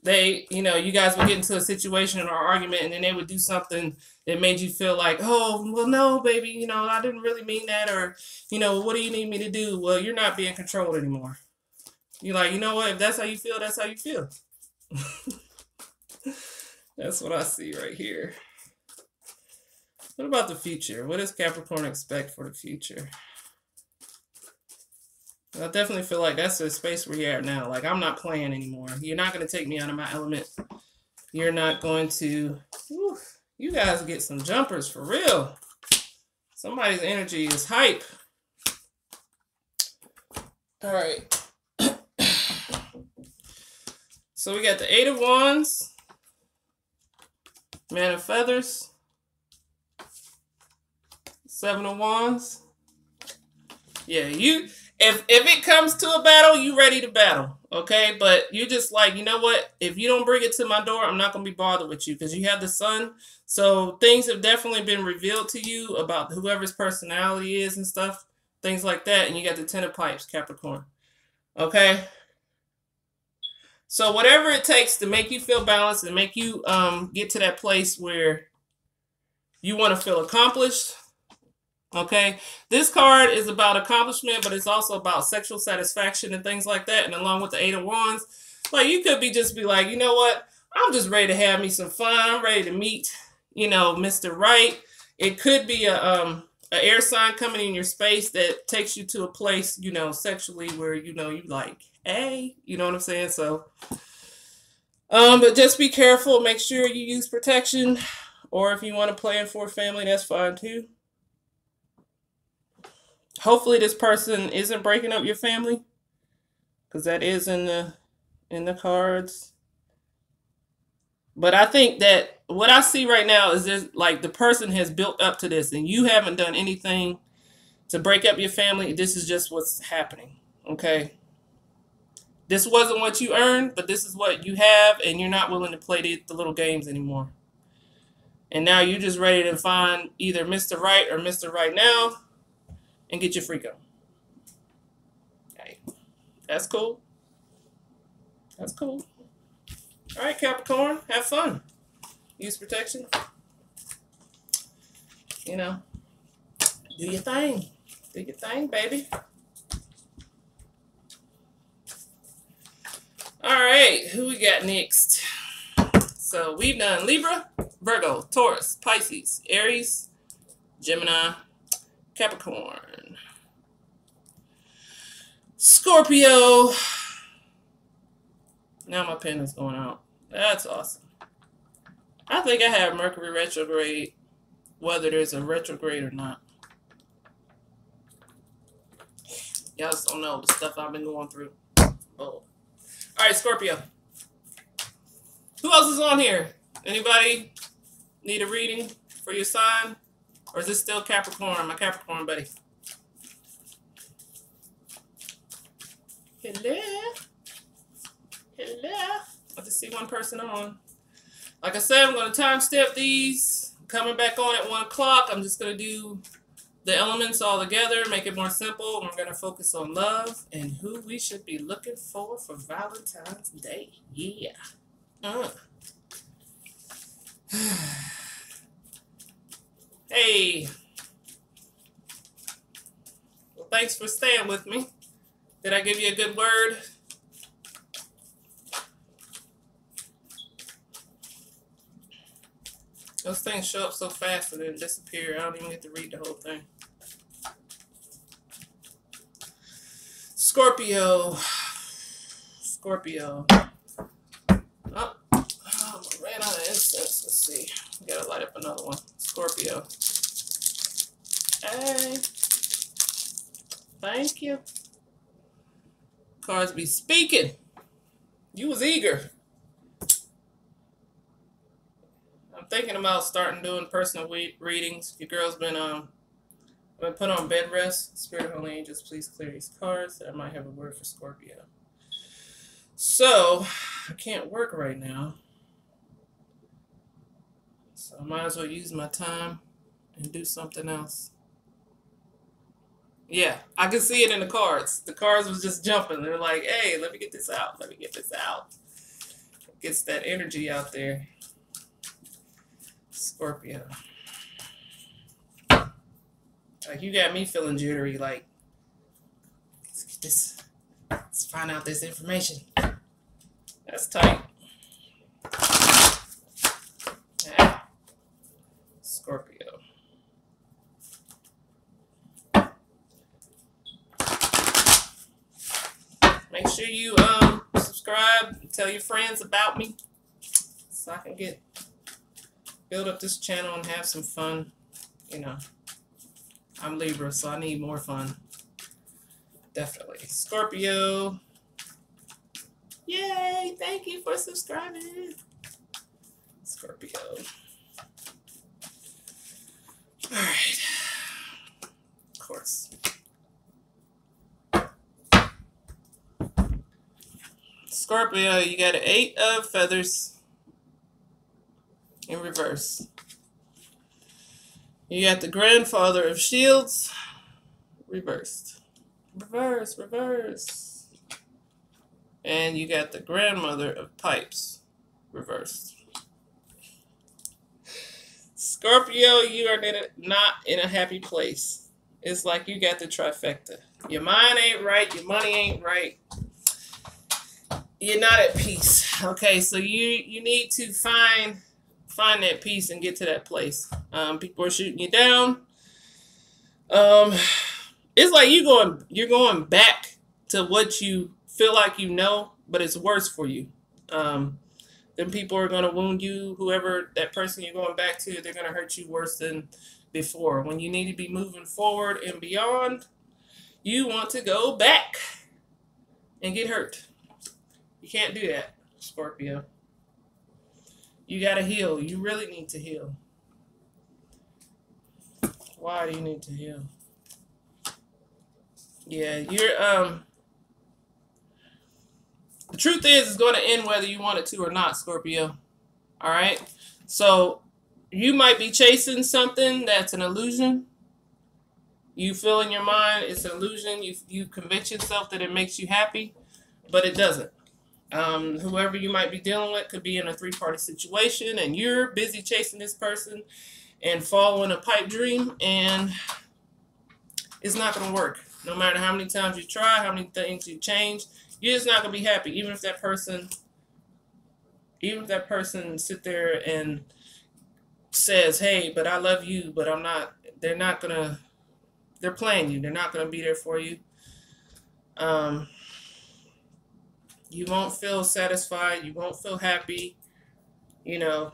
they, you guys would get into a situation or argument, and then they would do something that made you feel like, oh, well, no, baby, I didn't really mean that, or what do you need me to do? Well, you're not being controlled anymore. You're like, you know what? If that's how you feel, that's how you feel. That's what I see right here. What about the future? What does Capricorn expect for the future? I definitely feel like that's the space where you're at now. Like, I'm not playing anymore. You're not going to take me out of my element. You're not going to... Whew, you guys get some jumpers for real. Somebody's energy is hype. All right. So we got the Eight of Wands, Man of Feathers, Seven of Wands. Yeah, if it comes to a battle, you ready to battle, okay? But you just like, you know what? If you don't bring it to my door, I'm not going to be bothered with you because you have the Sun. So things have definitely been revealed to you about whoever's personality is and stuff, things like that. And you got the Ten of Pipes, Capricorn, okay? So whatever it takes to make you feel balanced and make you get to that place where you want to feel accomplished, okay? This card is about accomplishment, but it's also about sexual satisfaction and things like that. And along with the Eight of Wands, like you could just be like, you know what? I'm just ready to have me some fun. I'm ready to meet, Mr. Right. It could be a air sign coming in your space that takes you to a place, sexually where, you like, hey, you know what I'm saying? So, but just be careful. Make sure you use protection, or if you want to plan for a family, that's fine too. Hopefully this person isn't breaking up your family, because that is in in the cards. But I think that what I see right now is this, like the person has built up to this and you haven't done anything to break up your family. This is just what's happening. Okay. This wasn't what you earned, but this is what you have, and you're not willing to play the little games anymore. And now you're just ready to find either Mr. Right or Mr. Right now and get your freak on. Okay. That's cool. That's cool. All right, Capricorn, have fun. Use protection. You know, do your thing. Do your thing, baby. All right, who we got next? So we've done Libra, Virgo, Taurus, Pisces, Aries, Gemini, Capricorn, Scorpio. Now my pen is going out. That's awesome. I think I have Mercury retrograde, whether there's a retrograde or not. Y'all just don't know the stuff I've been going through. Oh. All right, Scorpio. Who else is on here? Anybody need a reading for your sign? Or is this still Capricorn, my Capricorn buddy? Hello? Hello? I just see one person on. Like I said, I'm going to time step these. Coming back on at 1 o'clock. I'm just going to do the elements all together, make it more simple. We're going to focus on love and who we should be looking for Valentine's Day. Yeah. Hey. Well, thanks for staying with me. Did I give you a good word? Those things show up so fast and then disappear. I don't even get to read the whole thing. Scorpio. Scorpio. Oh, I ran out of incense. Let's see. We gotta light up another one. Scorpio. Hey. Thank you. Cards be speaking. You was eager. I'm thinking about starting doing personal readings. Your girl's been put on bed rest. Spirit of Holy Angels, please clear these cards. I might have a word for Scorpio. So, I can't work right now. So I might as well use my time and do something else. Yeah, I can see it in the cards. The cards was just jumping. They're like, hey, let me get this out. Let me get this out. It gets that energy out there. Scorpio. Like, you got me feeling jittery. Like, let's get this. Let's find out this information. That's tight. Yeah. Scorpio. Make sure you subscribe, tell your friends about me, so I can build up this channel and have some fun. You know, I'm Libra, so I need more fun. Definitely. Scorpio. Yay! Thank you for subscribing. Scorpio. All right. Of course. Scorpio, you got an 8 of feathers in reverse. You got the grandfather of shields reversed. Reverse, reverse. And you got the grandmother of pipes reversed. Scorpio, you are not in a happy place. It's like you got the trifecta. Your mind ain't right, your money ain't right. You're not at peace. Okay, so you need to find that peace and get to that place. People are shooting you down. It's like you're going back to what you feel like you know, but it's worse for you. Then people are going to wound you. Whoever that person you're going back to, they're going to hurt you worse than before. When you need to be moving forward and beyond, you want to go back and get hurt. You can't do that, Scorpio. You gotta heal. You really need to heal. Why do you need to heal? Yeah, you're the truth is it's going to end whether you want it to or not, Scorpio. All right? So, you might be chasing something that's an illusion. You feel in your mind it's an illusion. You convince yourself that it makes you happy, but it doesn't. Whoever you might be dealing with could be in a three-party situation, and you're busy chasing this person and following a pipe dream, and it's not going to work. No matter how many times you try, how many things you change, you're just not going to be happy. Even if that person sit there and says, hey, but I love you, but I'm not, they're not going to, they're playing you. They're not going to be there for you. You won't feel satisfied. You won't feel happy. You know,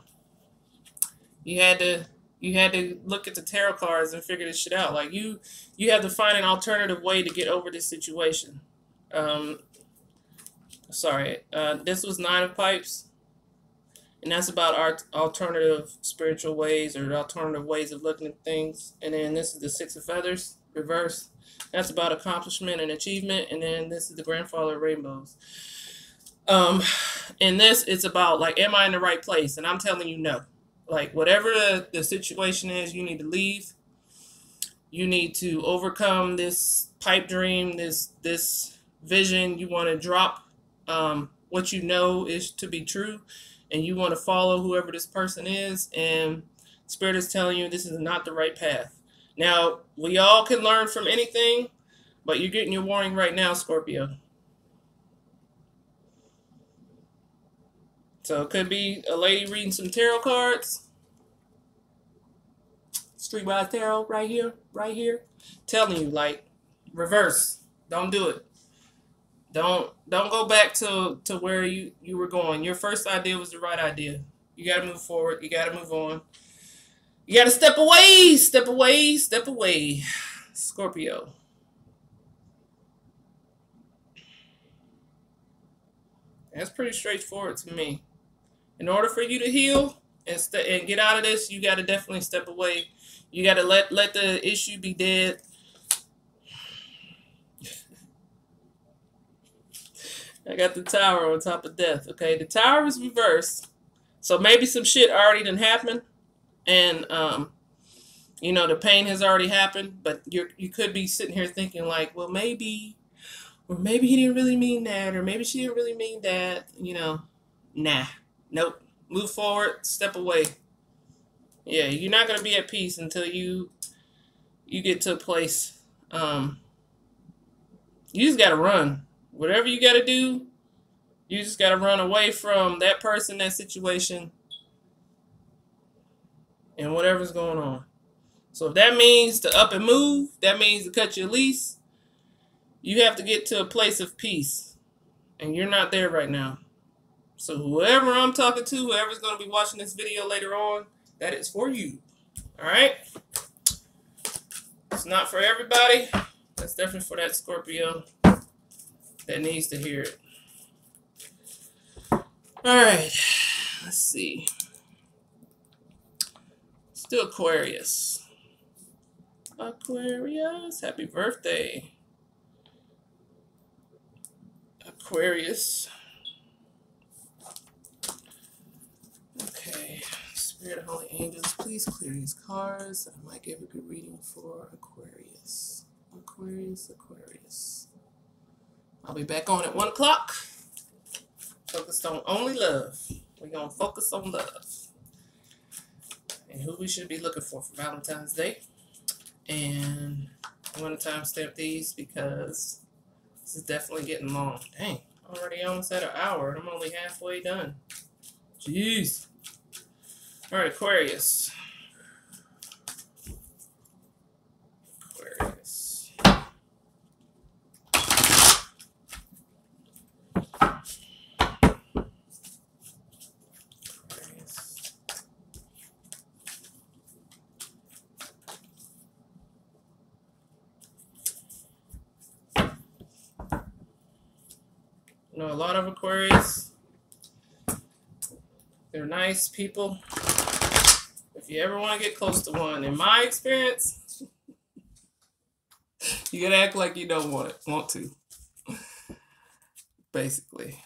you had to look at the tarot cards and figure this shit out. Like you have to find an alternative way to get over this situation. Sorry, this was 9 of Pipes, and that's about our alternative spiritual ways or alternative ways of looking at things. And then this is the 6 of Feathers, reversed. That's about accomplishment and achievement. And then this is the Grandfather of Rainbows. In this, it's about, like, am I in the right place? And I'm telling you no. Like, whatever the situation is, you need to leave. You need to overcome this pipe dream, this vision. You want to drop what you know is to be true, and you want to follow whoever this person is, and Spirit is telling you this is not the right path. Now, we all can learn from anything, but you're getting your warning right now, Scorpio. So it could be a lady reading some tarot cards. Streetwise Tarot right here. Telling you, like, reverse. Don't do it. Don't go back to where you were going. Your first idea was the right idea. You got to move forward. You got to move on. You got to step away. Step away. Step away. Scorpio. That's pretty straightforward to me. In order for you to heal and get out of this, you got to definitely step away. You got to let the issue be dead. I got the Tower on top of Death. Okay, the Tower is reversed, so maybe some shit already done happened, and you know, the pain has already happened. But you could be sitting here thinking like, well, maybe, or maybe he didn't really mean that, or maybe she didn't really mean that. You know, nah. Nope. Move forward. Step away. Yeah, you're not going to be at peace until you get to a place. You just got to run. Whatever you got to do, you just got to run away from that person, that situation, and whatever's going on. So if that means to up and move, that means to cut your lease, you have to get to a place of peace. And you're not there right now. So whoever I'm talking to, whoever's going to be watching this video later on, that is for you. All right? It's not for everybody. That's definitely for that Scorpio that needs to hear it. All right. Let's see. Still Aquarius. Aquarius, happy birthday. Aquarius. Okay, Spirit of Holy Angels, please clear these cards. I might give a good reading for Aquarius. Aquarius. I'll be back on at 1 o'clock. Focused on only love. We're going to focus on love. And who we should be looking for Valentine's Day. And I'm going to timestamp these because this is definitely getting long. Dang, already almost at an hour and I'm only halfway done. Jeez. All right, Aquarius. Aquarius. You know, a lot of Aquarius, they're nice people. If you ever want to get close to one, in my experience, you gotta act like you don't want to. Basically,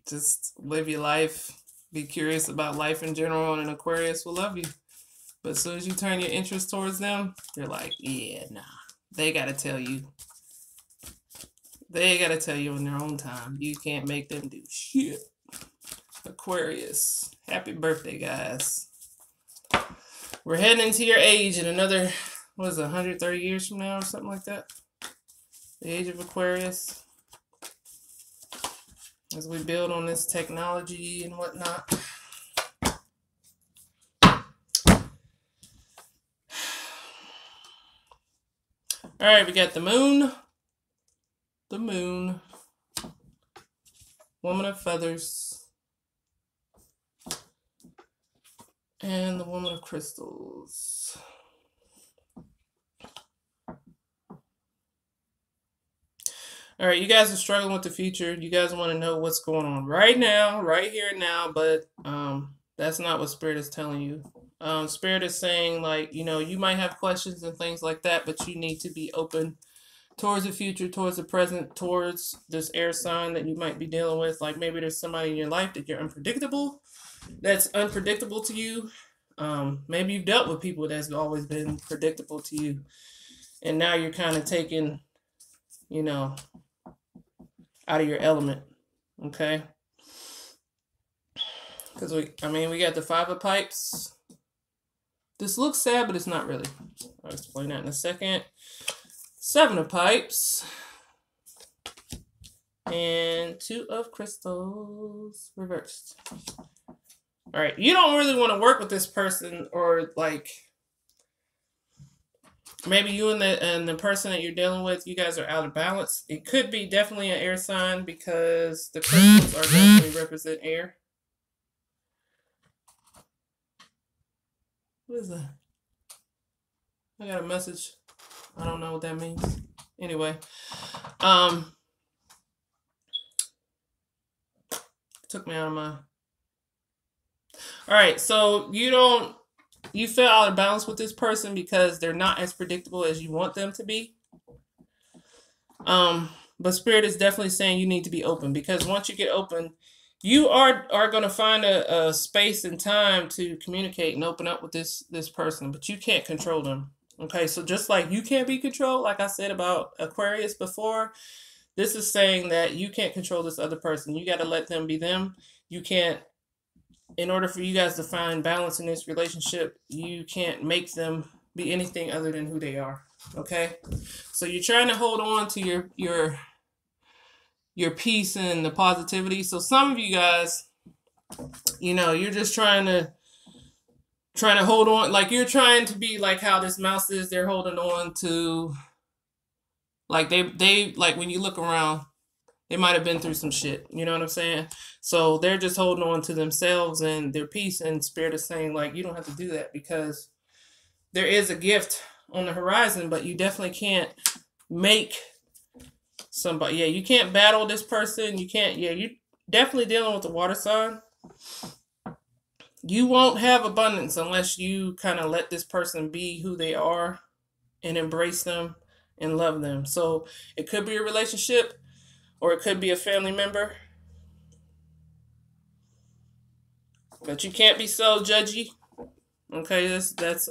just live your life. Be curious about life in general, and an Aquarius will love you. But as soon as you turn your interest towards them, they're like, yeah, nah. They gotta tell you. They gotta tell you in their own time. You can't make them do shit. Aquarius, happy birthday, guys. We're heading into your age in another, what is it, 130 years from now or something like that? The age of Aquarius. As we build on this technology and whatnot. All right, we got the moon. The moon. Woman of feathers. And the woman of crystals. All right, you guys are struggling with the future. You guys want to know what's going on right now, right here and now, but that's not what Spirit is telling you. Spirit is saying, like, you know, you might have questions and things like that, but you need to be open towards the future, towards the present, towards this air sign that you might be dealing with. Like, maybe there's somebody in your life that you're that's unpredictable to you. Maybe you've dealt with people that's always been predictable to you, and now you're kind of taking, you know, out of your element, okay? Because we got the Five of Pipes. This looks sad, but it's not really. I'll explain that in a second. Seven of Pipes. And Two of Crystals reversed. All right, you don't really want to work with this person, or like maybe you and the person that you're dealing with, you guys are out of balance. It could be definitely an air sign because the crystals are definitely represent air. What is that? I got a message. I don't know what that means. Anyway, took me out of my. All right, so you feel out of balance with this person because they're not as predictable as you want them to be. But Spirit is definitely saying you need to be open, because once you get open, you are going to find a space and time to communicate and open up with this person, but you can't control them. Okay, so just like you can't be controlled, like I said about Aquarius before, this is saying that you can't control this other person. You got to let them be them. You can't, in order for you guys to find balance in this relationship, you can't make them be anything other than who they are. Okay, so you're trying to hold on to your peace and the positivity. So some of you guys, you know, you're just trying to hold on, like you're trying to be like how this mouse is. They're holding on to, like they like when you look around, they might have been through some shit. You know what I'm saying? So they're just holding on to themselves and their peace, and Spirit is saying, like, you don't have to do that, because there is a gift on the horizon, but you definitely can't make somebody. Yeah, you can't battle this person. You can't. Yeah, you're definitely dealing with the water sign. You won't have abundance unless you kind of let this person be who they are and embrace them and love them. So it could be a relationship, or it could be a family member. But you can't be so judgy. Okay, that's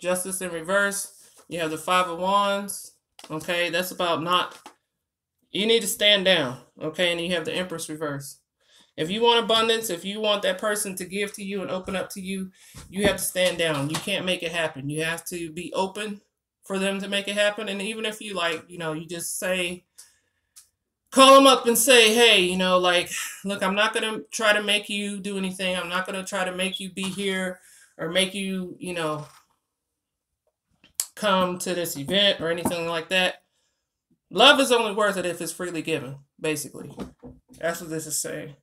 Justice in reverse. You have the Five of Wands. Okay, that's about not, you need to stand down. Okay, and you have the Empress reverse. If you want abundance, if you want that person to give to you and open up to you, you have to stand down. You can't make it happen. You have to be open for them to make it happen. And even if you, like, you know, you just say, call them up and say, hey, you know, like, look, I'm not going to try to make you do anything. I'm not going to try to make you be here or make you, you know, come to this event or anything like that. Love is only worth it if it's freely given, basically. That's what this is saying.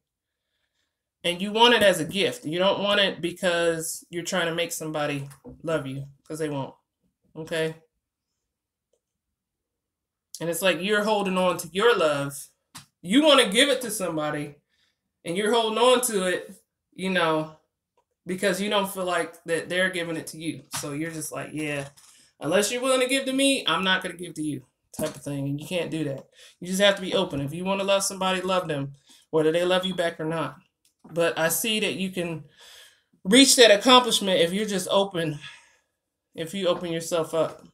And you want it as a gift. You don't want it because you're trying to make somebody love you, because they won't. Okay? And it's like you're holding on to your love You want to give it to somebody and you're holding on to it, because you don't feel like that they're giving it to you. So you're just like, yeah, unless you're willing to give to me, I'm not going to give to you, type of thing. And you can't do that. You just have to be open. If you want to love somebody, love them, whether they love you back or not. But I see that you can reach that accomplishment if you're just open, if you open yourself up.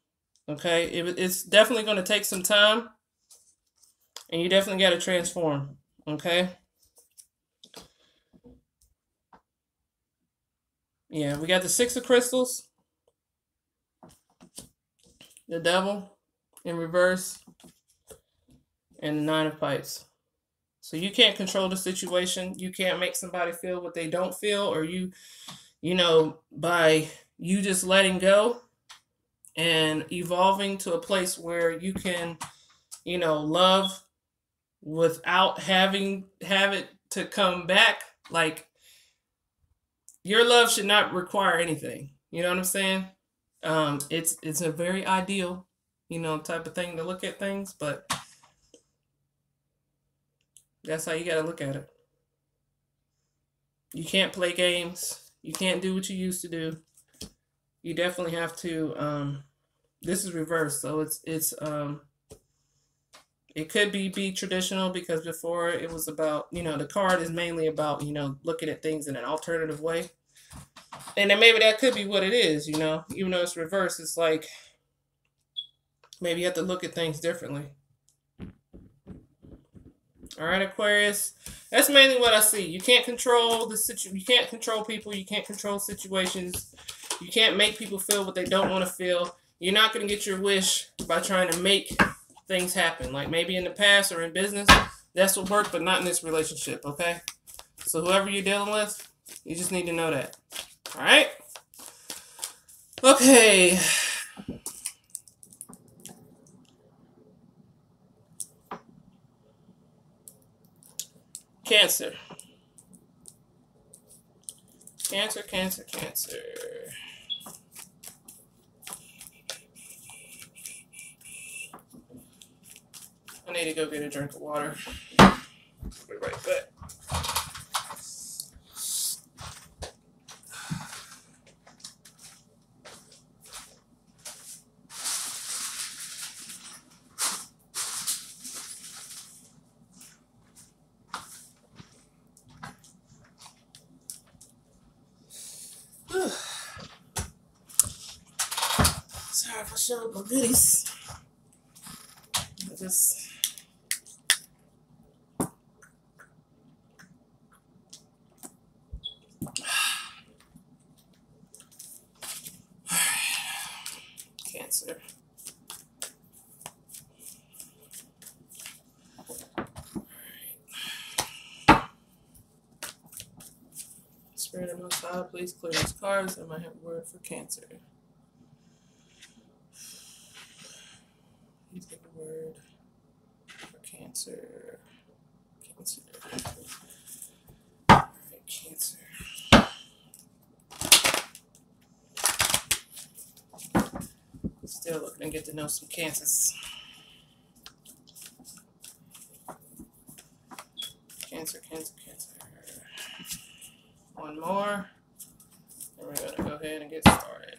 Okay? It's definitely going to take some time, and you definitely got to transform. Okay? Yeah, we got the Six of Crystals, the Devil in reverse, and the Nine of Pipes. So you can't control the situation. You can't make somebody feel what they don't feel, or by you just letting go and evolving to a place where you can, love without have it to come back. Like, your love should not require anything. You know what I'm saying? It's a very ideal, type of thing to look at things, but that's how you got to look at it. You can't play games. You can't do what you used to do. You definitely have to. This is reversed, so it could be traditional, because before it was about, the card is mainly about, looking at things in an alternative way. And then maybe that could be what it is, even though it's reversed, it's like maybe you have to look at things differently. All right, Aquarius. That's mainly what I see. You can't control you can't control people. You can't control situations. You can't make people feel what they don't want to feel. You're not going to get your wish by trying to make things happen. Like maybe in the past or in business, that's what worked, but not in this relationship, okay? So whoever you're dealing with, you just need to know that. All right? Okay. Cancer. Cancer, Cancer, Cancer. I need to go get a drink of water. Be right back. Sorry if I showed my goodies. I just... Cancer. Spirit of Most High, please clear these cards. I might have a word for Cancer. Please give a word for Cancer. Cancer. All right, Cancer. Still looking to get to know some Cancers. Cancer, Cancer, Cancer. One more. And we're going to go ahead and get started.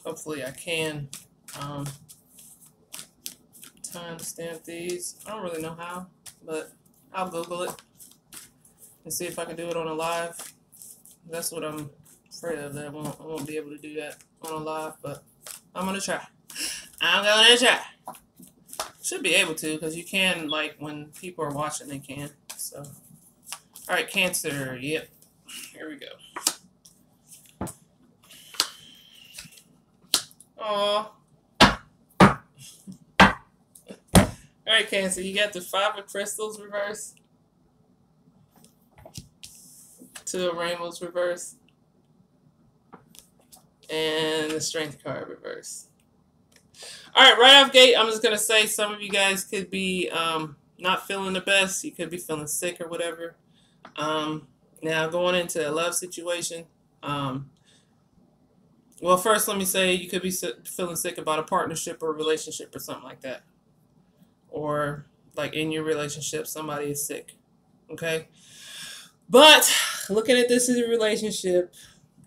Hopefully I can timestamp these. I don't really know how, but I'll Google it and see if I can do it on a live. That's what I'm afraid of, that I won't be able to do that on a live, but I'm going to try. I'm going to try. Should be able to, because you can, like, when people are watching, they can. So, all right, Cancer. Yep. Here we go. Aww. All right, Cancer, you got the Five of Crystals reverse, Two of Rainbows reverse, and the Strength card reverse. All right, right off gate, I'm just going to say some of you guys could be not feeling the best. You could be feeling sick or whatever. Now going into a love situation. Well, first let me say you could be feeling sick about a partnership or a relationship or something like that. Or like in your relationship, somebody is sick. Okay? But looking at this as a relationship,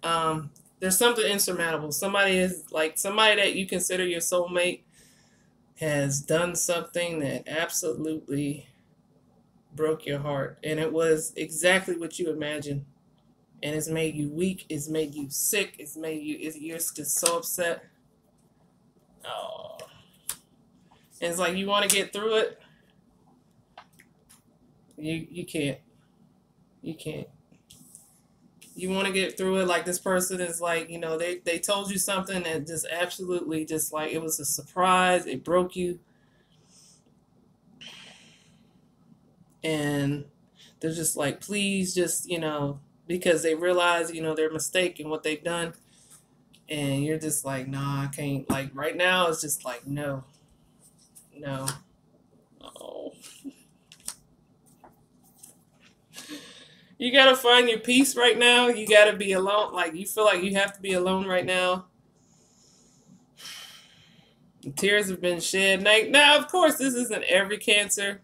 there's something insurmountable. Somebody that you consider your soulmate has done something that absolutely broke your heart. And it was exactly what you imagined. And it's made you weak. It's made you sick. You're just so upset. Oh. And it's like you want to get through it. You can't. You can't. You want to get through it like this person is like, you know, they told you something that just absolutely just like it was a surprise. It broke you. And they're just like, please just, you know, because they realize, you know, their mistake and what they've done. And you're just like, nah, I can't. Like right now, it's just like, no. Oh. You got to find your peace right now. You got to be alone. Like you feel like you have to be alone right now. The tears have been shed. Now, of course, this isn't every Cancer.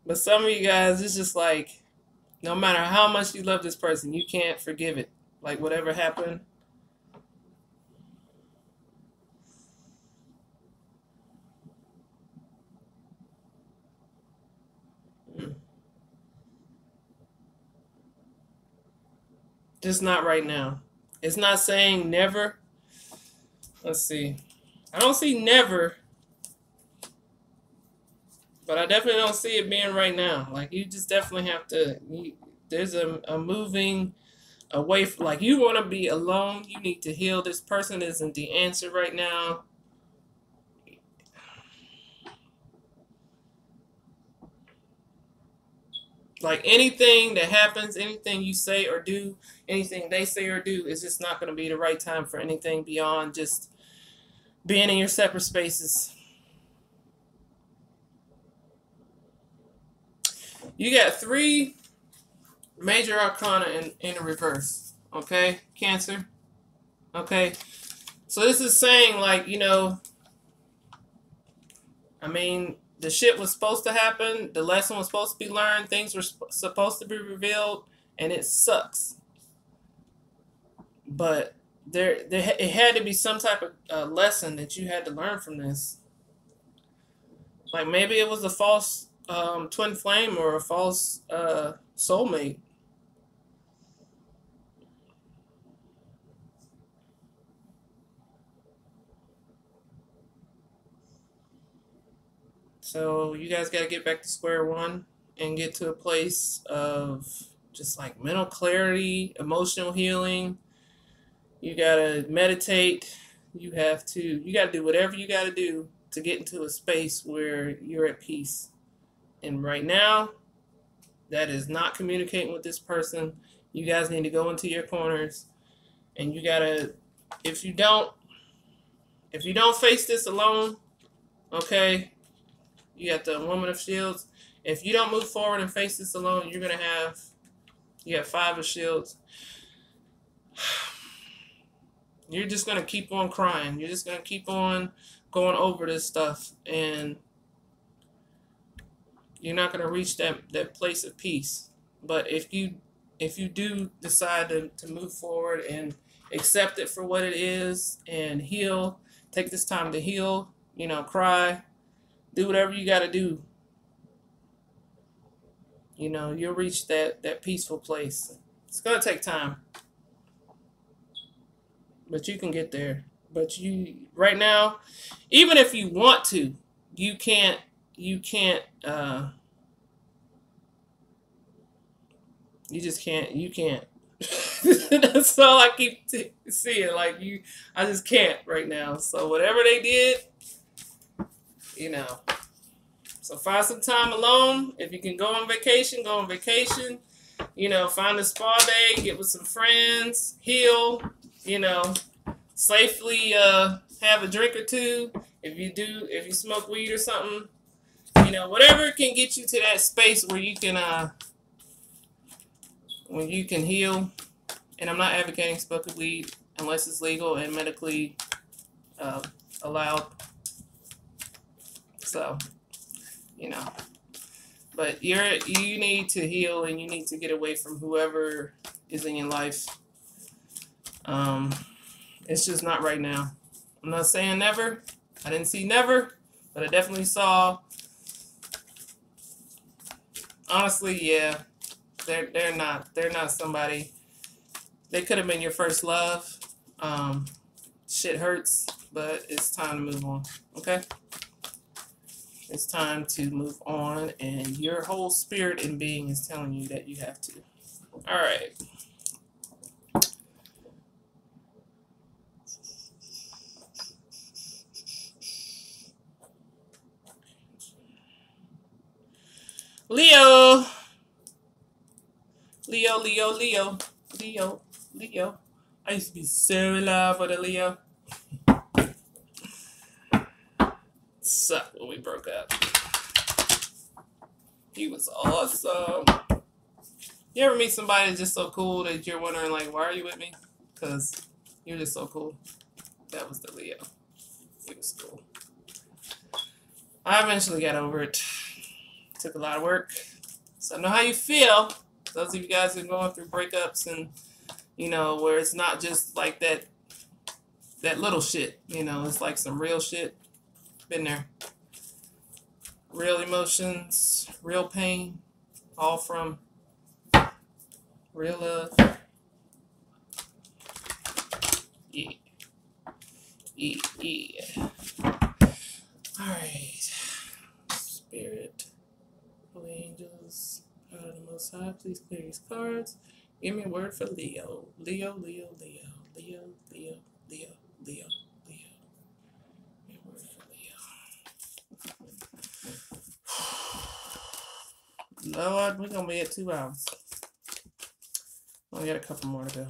But some of you guys, it's just like, no matter how much you love this person, you can't forgive it. Like whatever happened. Just not right now. It's not saying never. Let's see. I don't see never. But I definitely don't see it being right now. Like you just definitely have to. There's a moving away. Like you want to be alone. You need to heal. This person isn't the answer right now. Like anything that happens, anything you say or do, anything they say or do is just not going to be the right time for anything beyond just being in your separate spaces. You got 3 major arcana in the reverse. Okay, Cancer. Okay, so this is saying like, you know, I mean, the shit was supposed to happen. The lesson was supposed to be learned. Things were supposed to be revealed, and it sucks. But it had to be some type of lesson that you had to learn from this. Like maybe it was a false twin flame or a false soulmate. So you guys got to get back to square one and get to a place of just like mental clarity, emotional healing. You got to meditate. You got to do whatever you got to do to get into a space where you're at peace. And right now, that is not communicating with this person. You guys need to go into your corners, and you got to, if you don't face this alone, okay, you got the Woman of Shields. If you don't move forward and face this alone, you got 5 of Shields. You're just going to keep on crying. You're just going to keep on going over this stuff. And you're not going to reach that place of peace. But if you do decide to move forward and accept it for what it is and heal, take this time to heal, you know, cry, do whatever you got to do. You know, you'll reach that peaceful place. It's going to take time. But you can get there. But right now, even if you want to, you can't, you just can't, you can't. That's all I keep seeing. Like I just can't right now. So whatever they did, you know. So find some time alone. If you can go on vacation, go on vacation. You know, find a spa day, get with some friends, heal, you know, safely have a drink or two. If you smoke weed or something, you You know, whatever can get you to that space where you can heal. And I'm not advocating smoking weed unless it's legal and medically allowed. So, you know, but you need to heal and you need to get away from whoever is in your life. It's just not right now. I'm not saying never. I didn't see never, but I definitely saw. Honestly, yeah, they're not somebody. They could have been your first love. Shit hurts, but it's time to move on. Okay, it's time to move on, and your whole spirit and being is telling you that you have to. All right. Leo. Leo, Leo, Leo, Leo, Leo. I used to be so in love with a Leo. Sucked when we broke up. He was awesome. You ever meet somebody just so cool that you're wondering, like, why are you with me? Because you're just so cool. That was the Leo. He was cool. I eventually got over it. Took a lot of work. So I know how you feel. Those of you guys who are going through breakups and, you know, where it's not just like that little shit. You know, it's like some real shit. Been there. Real emotions, real pain, all from real love. Yeah. Yeah, yeah. Alright. Spirit, holy angels, God of the Most High, please clear these cards. Give me a word for Leo. Leo, Leo, Leo. Leo, Leo, Leo, Leo, Leo. Give me a word for Leo. Lord, we're going to be at 2 hours. Only got a couple more to go.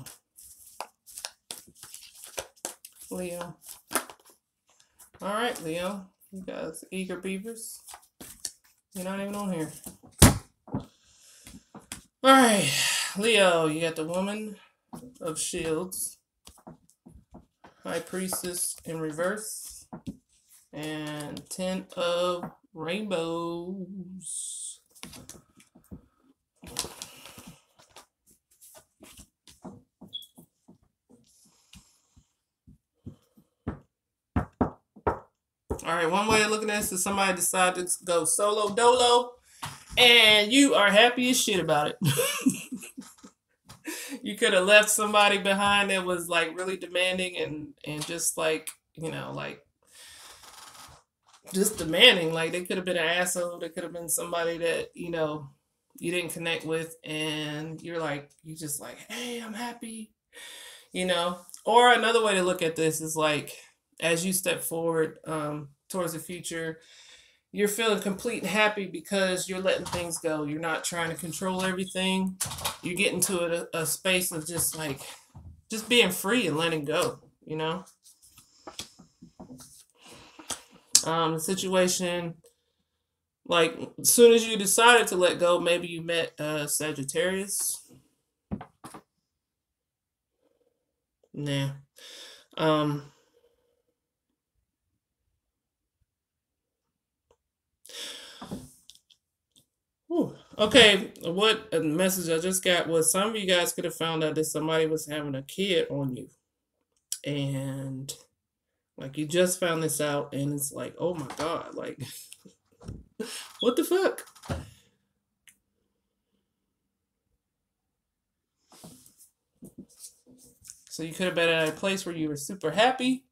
Leo. Alright, Leo. You guys eager beavers. You're not even on here. Alright, Leo, you got the Woman of Shields, High Priestess in reverse, and 10 of Rainbows. Alright, one way of looking at this is somebody decided to go solo dolo, and you are happy as shit about it. You could have left somebody behind that was like really demanding and just like, you know, like just demanding. Like they could have been an asshole. They could have been somebody that, you know, you didn't connect with, and you're just like, hey, I'm happy, you know. Or another way to look at this is like, as you step forward towards the future, you're feeling complete and happy because you're letting things go. You're not trying to control everything. You get into a space of just like, just being free and letting go, you know? The situation, like, as soon as you decided to let go, maybe you met Sagittarius. Nah. Okay, what a message I just got was some of you guys could have found out that somebody was having a kid on you. And like you just found this out and it's like, oh my God, like what the fuck? So you could have been at a place where you were super happy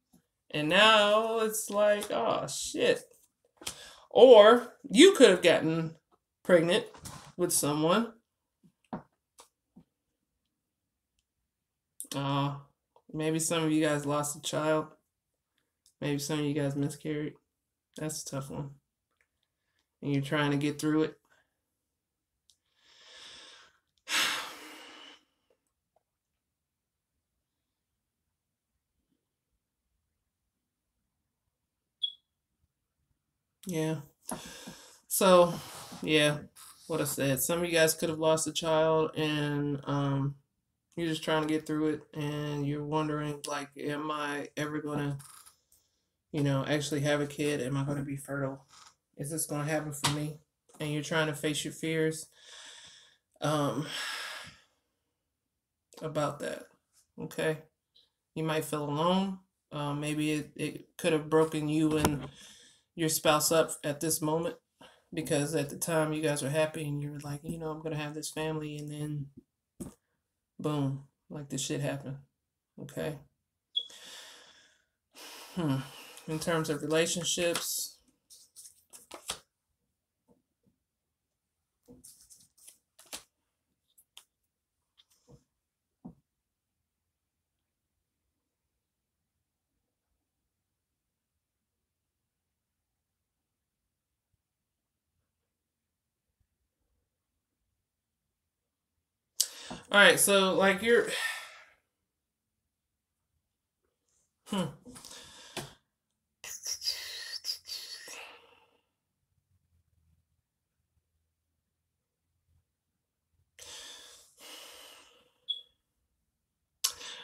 and now it's like, oh shit. Or you could have gotten pregnant with someone. Maybe some of you guys lost a child. Maybe some of you guys miscarried. That's a tough one. And you're trying to get through it. Yeah. So, yeah, what I said. Some of you guys could have lost a child, and you're just trying to get through it, and you're wondering, like, am I ever gonna, actually have a kid? Am I gonna be fertile? Is this gonna happen for me? And you're trying to face your fears about that. Okay, you might feel alone. Maybe it could have broken you and your spouse up at this moment, because at the time you guys were happy and you were like, I'm gonna have this family, and then boom, like this shit happened. Okay. In terms of relationships, all right, so like you're all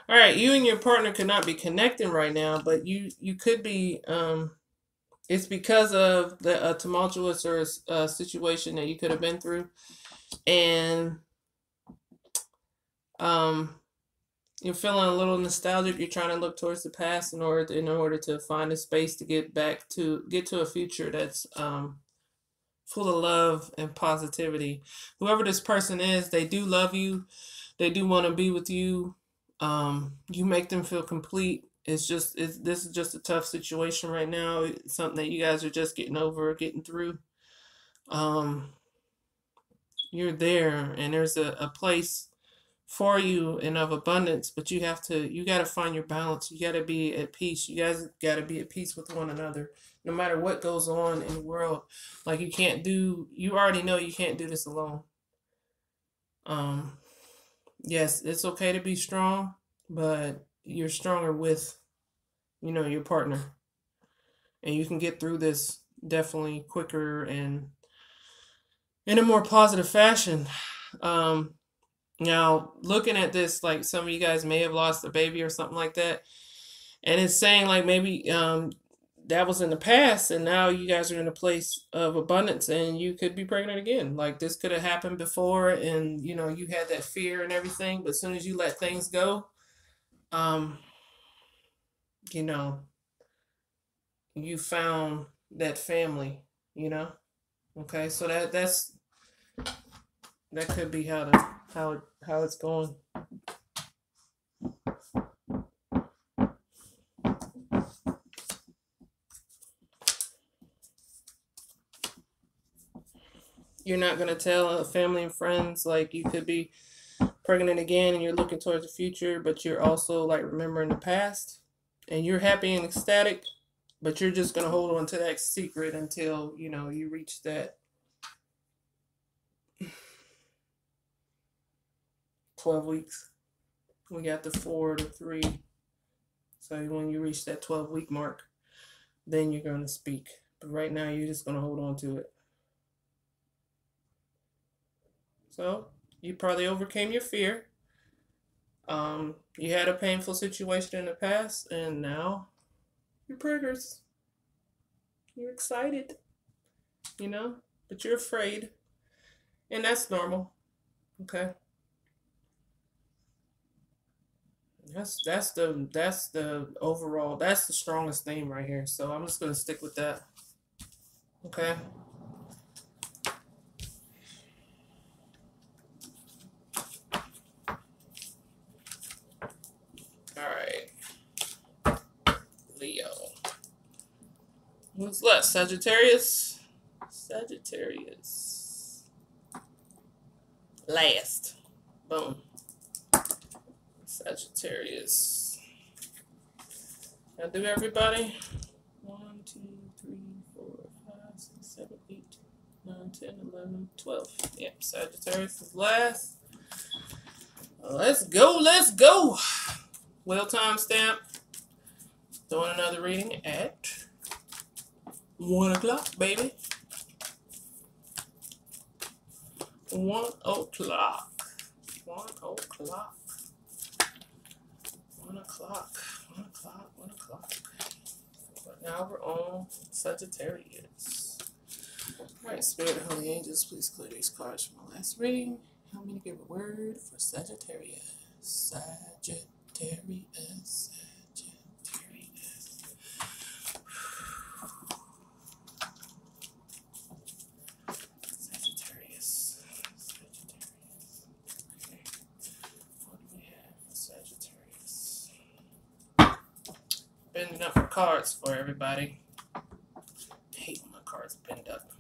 right, you and your partner could not be connecting right now, but you could be. It's because of the tumultuous or situation that you could have been through, and you're feeling a little nostalgic. You're trying to look towards the past in order to find a space to get to a future that's full of love and positivity. Whoever this person is, they do love you. They do want to be with you. You make them feel complete. This is just a tough situation right now. It's something that you guys are just getting through. You're there, and there's a place for you and of abundance, but you got to find your balance. You got to be at peace. You guys got to be at peace with one another, no matter what goes on in the world. Like you already know you can't do this alone. Yes, it's okay to be strong, but you're stronger with, your partner. And you can get through this definitely quicker and in a more positive fashion. Now, looking at this, like some of you guys may have lost a baby or something like that. And it's saying like maybe that was in the past, and now you guys are in a place of abundance, and you could be pregnant again. Like this could have happened before, and you had that fear and everything, but as soon as you let things go, you know, you found that family, Okay, so that could be how it's going. You're not going to tell family and friends, like you could be pregnant again and you're looking towards the future, but you're also like remembering the past, and you're happy and ecstatic, but you're just going to hold on to that secret until, you reach that 12 weeks. We got the 4 to 3. So when you reach that 12-week mark, then you're going to speak. But right now, you're just going to hold on to it. So you probably overcame your fear. You had a painful situation in the past, and now you're pregnant. You're excited, but you're afraid, and that's normal. Okay. That's the overall, that's the strongest theme right here. So I'm just gonna stick with that. Okay. All right. Leo. Who's left? Sagittarius. Sagittarius. Last. Boom. Sagittarius. Now do everybody. 1, 2, 3, 4, 5, 6, 7, 8, 9, 10, 11, 12. Yep, Sagittarius is last. Let's go, let's go. Well, timestamp. Doing another reading at 1 o'clock, baby. 1 o'clock. 1 o'clock. 1 o'clock. 1 o'clock. 1 o'clock. But now we're on Sagittarius. Alright, Spirit, Holy Angels, please clear these cards from my last reading. Help me to give a word for Sagittarius. Sagittarius. Sagittarius. Sagittarius. Sagittarius. Okay. What do we have for Sagittarius? Bending up the cards for everybody. I hate when my cards bend up.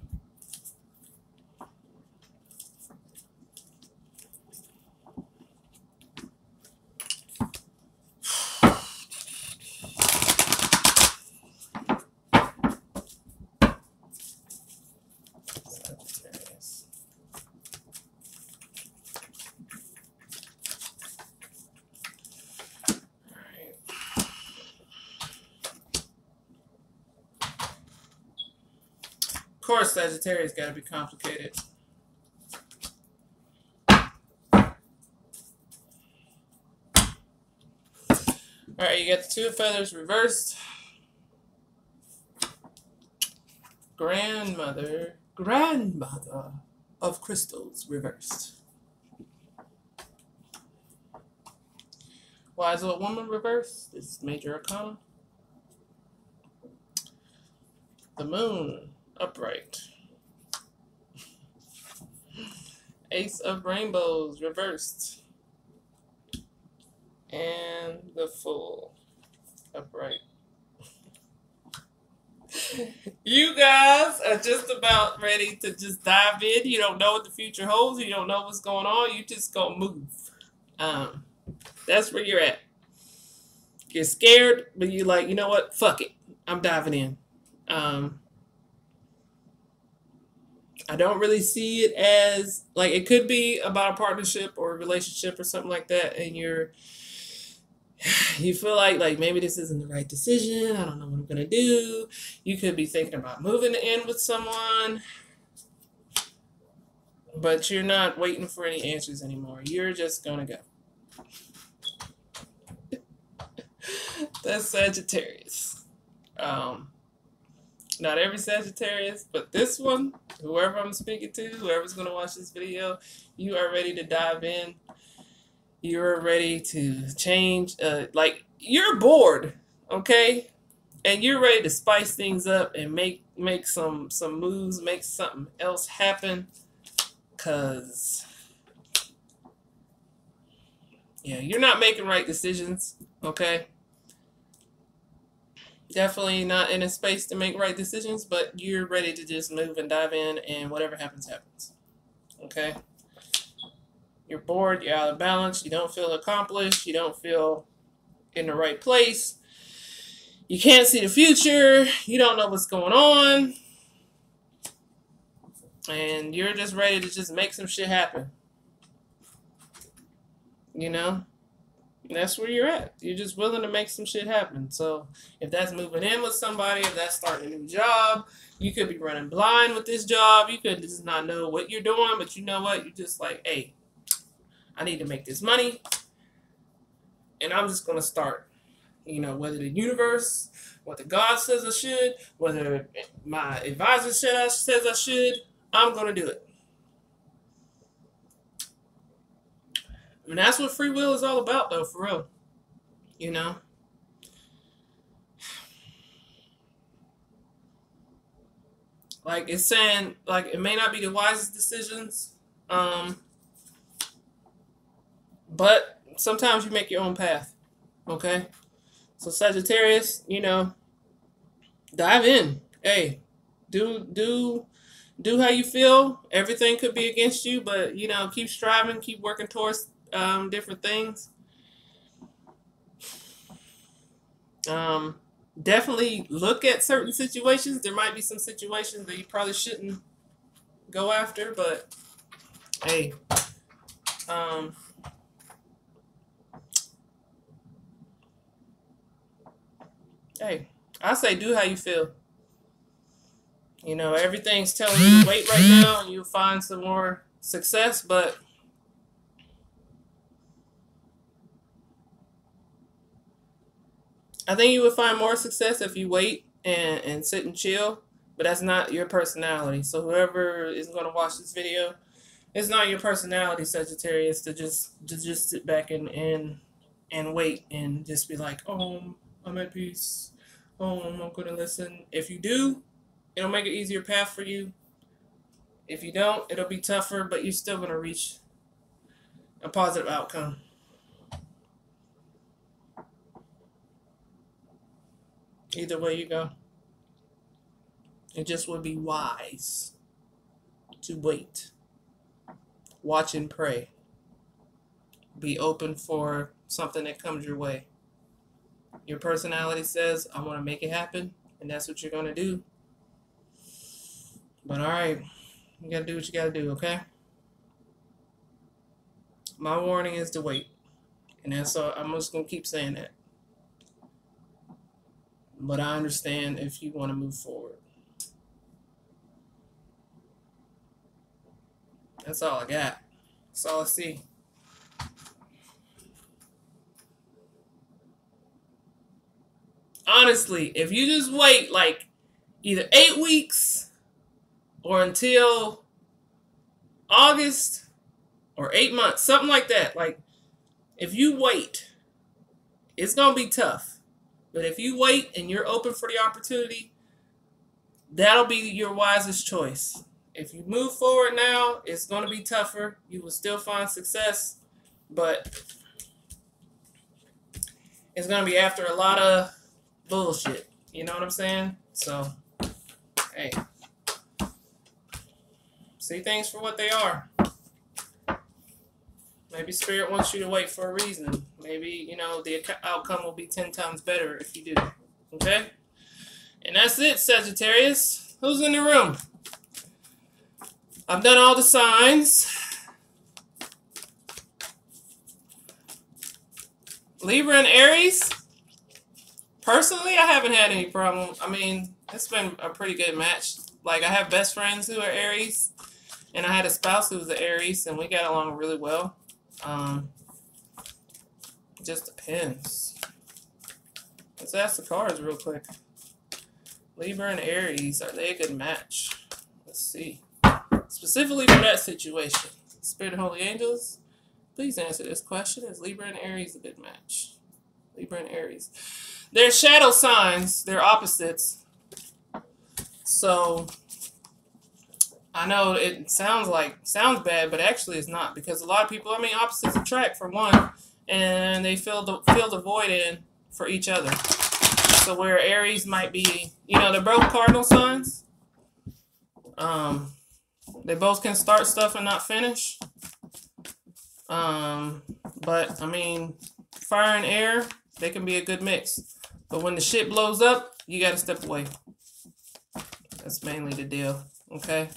Sagittarius. Alright. Of course, Sagittarius got to be complicated. Alright, you got the 2 of feathers reversed. Grandmother of crystals reversed. Wise old woman reversed. This is major arcana. The moon upright. Ace of rainbows reversed. And the Fool upright. You guys are just about ready to just dive in. You don't know what the future holds. You don't know what's going on. You just gonna move. That's where you're at. You're scared, but you're like, you know what? Fuck it. I'm diving in. I don't really see it as, like, it could be about a partnership or a relationship or something like that, and you feel like maybe this isn't the right decision. I don't know what I'm going to do. You could be thinking about moving in with someone, but you're not waiting for any answers anymore. You're just going to go. That's Sagittarius. Not every Sagittarius, but this one, whoever I'm speaking to, whoever's going to watch this video, you are ready to dive in. You're ready to change. Like, you're bored, okay? And you're ready to spice things up and make some moves, make something else happen. Because, yeah, you're not making right decisions, okay? Definitely not in a space to make right decisions, but you're ready to just move and dive in, and whatever happens, happens. Okay? You're bored, you're out of balance, you don't feel accomplished, you don't feel in the right place. You can't see the future, you don't know what's going on. And you're just ready to just make some shit happen. You know? That's where you're at. You're just willing to make some shit happen. So if that's moving in with somebody, if that's starting a new job, you could be running blind with this job. You could just not know what you're doing, but you know what? You're just like, hey, I need to make this money, and I'm just going to start. You know, whether the universe, whether God says I should, whether my advisor says I should, I'm going to do it. And that's what free will is all about, though, for real. You know? Like, it's saying, like, it may not be the wisest decisions, but sometimes you make your own path, okay? So, Sagittarius, you know, dive in. Hey, do how you feel. Everything could be against you, but, you know, keep striving, keep working towards different things. Definitely look at certain situations. There might be some situations that you probably shouldn't go after, but hey, hey, I say do how you feel. You know, everything's telling you to wait right now, and you'll find some more success, but I think you would find more success if you wait and sit and chill, but that's not your personality. So whoever is going to watch this video, it's not your personality, Sagittarius, to just sit back and wait and just be like, oh, I'm at peace. Oh, I'm not going to listen. If you do, it'll make an easier path for you. If you don't, it'll be tougher, but you're still going to reach a positive outcome. Either way you go, it just would be wise to wait, watch and pray, be open for something that comes your way. Your personality says, I want to make it happen, and that's what you're going to do. But all right, you got to do what you got to do, okay? My warning is to wait, and that's all. I'm just going to keep saying that. But I understand if you want to move forward. That's all I got. That's all I see. Honestly, if you just wait like either 8 weeks or until August or 8 months, something like that. Like, if you wait, it's going to be tough. But if you wait and you're open for the opportunity, that'll be your wisest choice. If you move forward now, it's going to be tougher. You will still find success, but it's going to be after a lot of bullshit. You know what I'm saying? So, hey, see things for what they are. Maybe Spirit wants you to wait for a reason. Maybe, you know, the outcome will be 10 times better if you do. Okay? And that's it, Sagittarius. Who's in the room? I've done all the signs. Libra and Aries. Personally, I haven't had any problem. I mean, it's been a pretty good match. Like, I have best friends who are Aries, and I had a spouse who was an Aries, and we got along really well. It just depends. Let's ask the cards real quick. Libra and Aries, are they a good match? Let's see. Specifically for that situation. Spirit of Holy Angels, please answer this question. Is Libra and Aries a good match? Libra and Aries. They're shadow signs. They're opposites. So I know it sounds bad, but actually it's not, because a lot of people, I mean, opposites attract for one, and they fill the void in for each other. So where Aries might be, you know, they're both cardinal signs. They both can start stuff and not finish. But I mean, fire and air, they can be a good mix. But when the shit blows up, you got to step away. That's mainly the deal. Okay.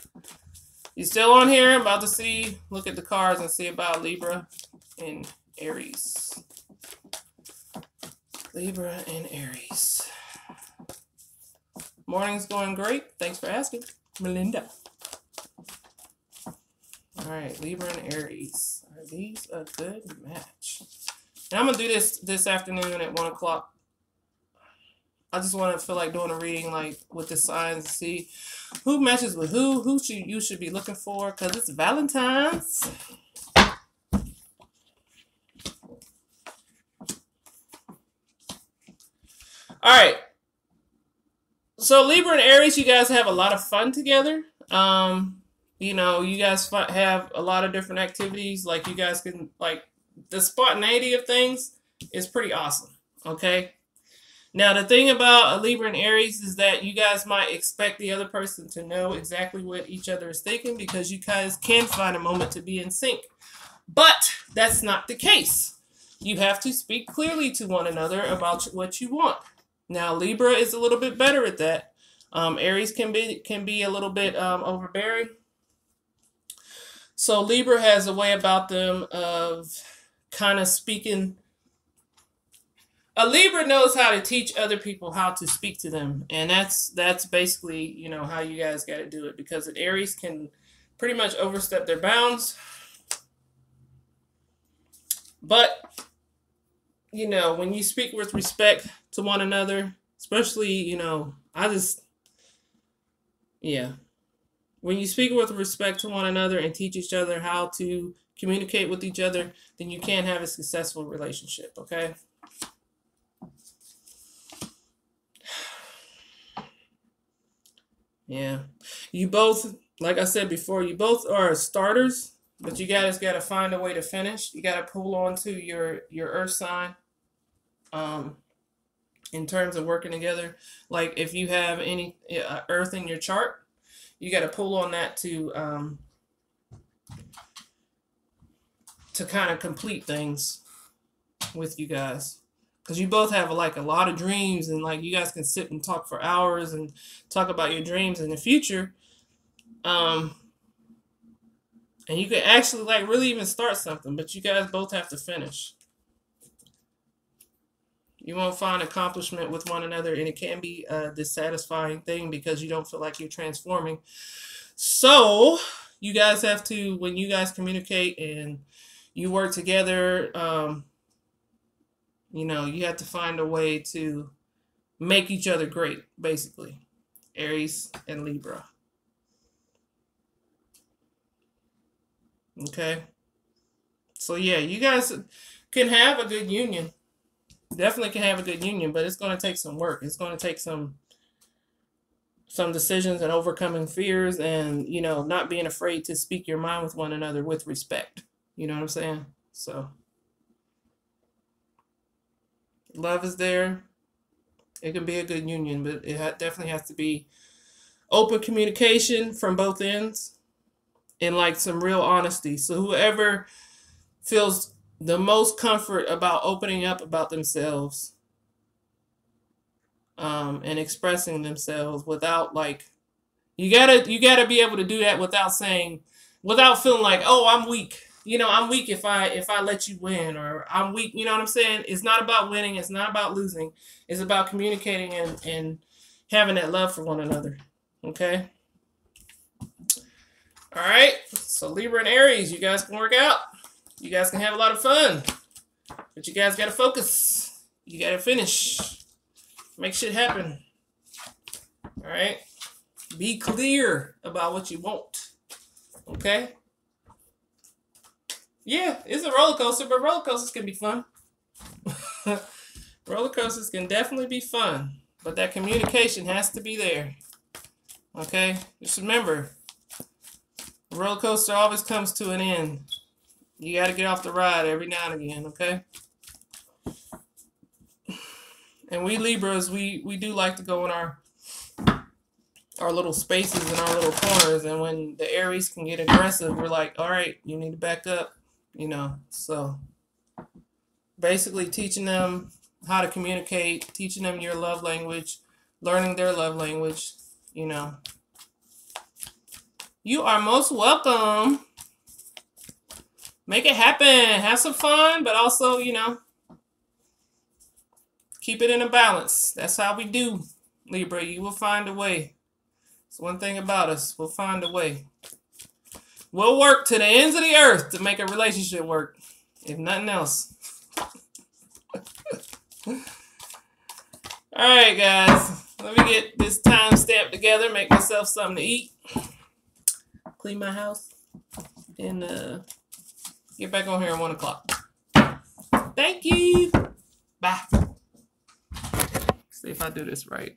You still on here? I'm about to see, look at the cards and see about Libra and Aries. Libra and Aries. Morning's going great. Thanks for asking, Melinda. All right, Libra and Aries. Are these a good match? And I'm going to do this afternoon at 1 o'clock. I just want to feel like doing a reading like with the signs to see who matches with who you should be looking for, because it's Valentine's. All right. So Libra and Aries, you guys have a lot of fun together. You know, you guys have a lot of different activities. Like, you guys can, like, the spontaneity of things is pretty awesome. Okay. Now, the thing about a Libra and Aries is that you guys might expect the other person to know exactly what each other is thinking, because you guys can find a moment to be in sync. But that's not the case. You have to speak clearly to one another about what you want. Now, Libra is a little bit better at that. Aries can be a little bit overbearing. So Libra has a way about them of kind of speaking. A Libra knows how to teach other people how to speak to them. And that's basically, you know, how you guys got to do it. Because an Aries can pretty much overstepped their bounds. But, you know, when you speak with respect to one another, especially, you know, when you speak with respect to one another and teach each other how to communicate with each other, then you can have a successful relationship, okay? Yeah. You both, like I said before, you both are starters, but you guys got to find a way to finish. You got to pull on to your earth sign in terms of working together. Like if you have any earth in your chart, you got to pull on that to kind of complete things with you guys. Because you both have like a lot of dreams, and like you guys can sit and talk for hours and talk about your dreams in the future. And you can actually like really even start something, but you guys both have to finish. You won't find accomplishment with one another, and it can be a dissatisfying thing because you don't feel like you're transforming. So you guys have to, when you guys communicate and you work together, you know, you have to find a way to make each other great, basically. Aries and Libra. Okay? So yeah, you guys can have a good union. Definitely can have a good union, but it's going to take some work. It's going to take some decisions and overcoming fears and, you know, not being afraid to speak your mind with one another with respect. You know what I'm saying? So love is there. It can be a good union, but it definitely has to be open communication from both ends and like some real honesty. So whoever feels the most comfort about opening up about themselves and expressing themselves without like, you gotta be able to do that without feeling like, oh, I'm weak. You know, I'm weak if I let you win, or I'm weak. You know what I'm saying? It's not about winning. It's not about losing. It's about communicating and having that love for one another. Okay. All right. So Libra and Aries, you guys can work out. You guys can have a lot of fun, but you guys got to focus. You got to finish. Make shit happen. All right. Be clear about what you want. Okay. Yeah, it's a roller coaster, but roller coasters can be fun. Roller coasters can definitely be fun, but that communication has to be there. Okay? Just remember, a roller coaster always comes to an end. You got to get off the ride every now and again, okay? And we Libras, we do like to go in our little spaces and our little corners, and when the Aries can get aggressive, we're like, all right, you need to back up, you know. So basically teaching them how to communicate, teaching them your love language, learning their love language, you know. You are most welcome. Make it happen. Have some fun, but also, you know, keep it in a balance. That's how we do, Libra. You will find a way. It's one thing about us. We'll find a way. We'll work to the ends of the earth to make a relationship work, if nothing else. All right, guys. Let me get this timestamp together, make myself something to eat, clean my house, and get back on here at 1 o'clock. Thank you. Bye. See if I do this right.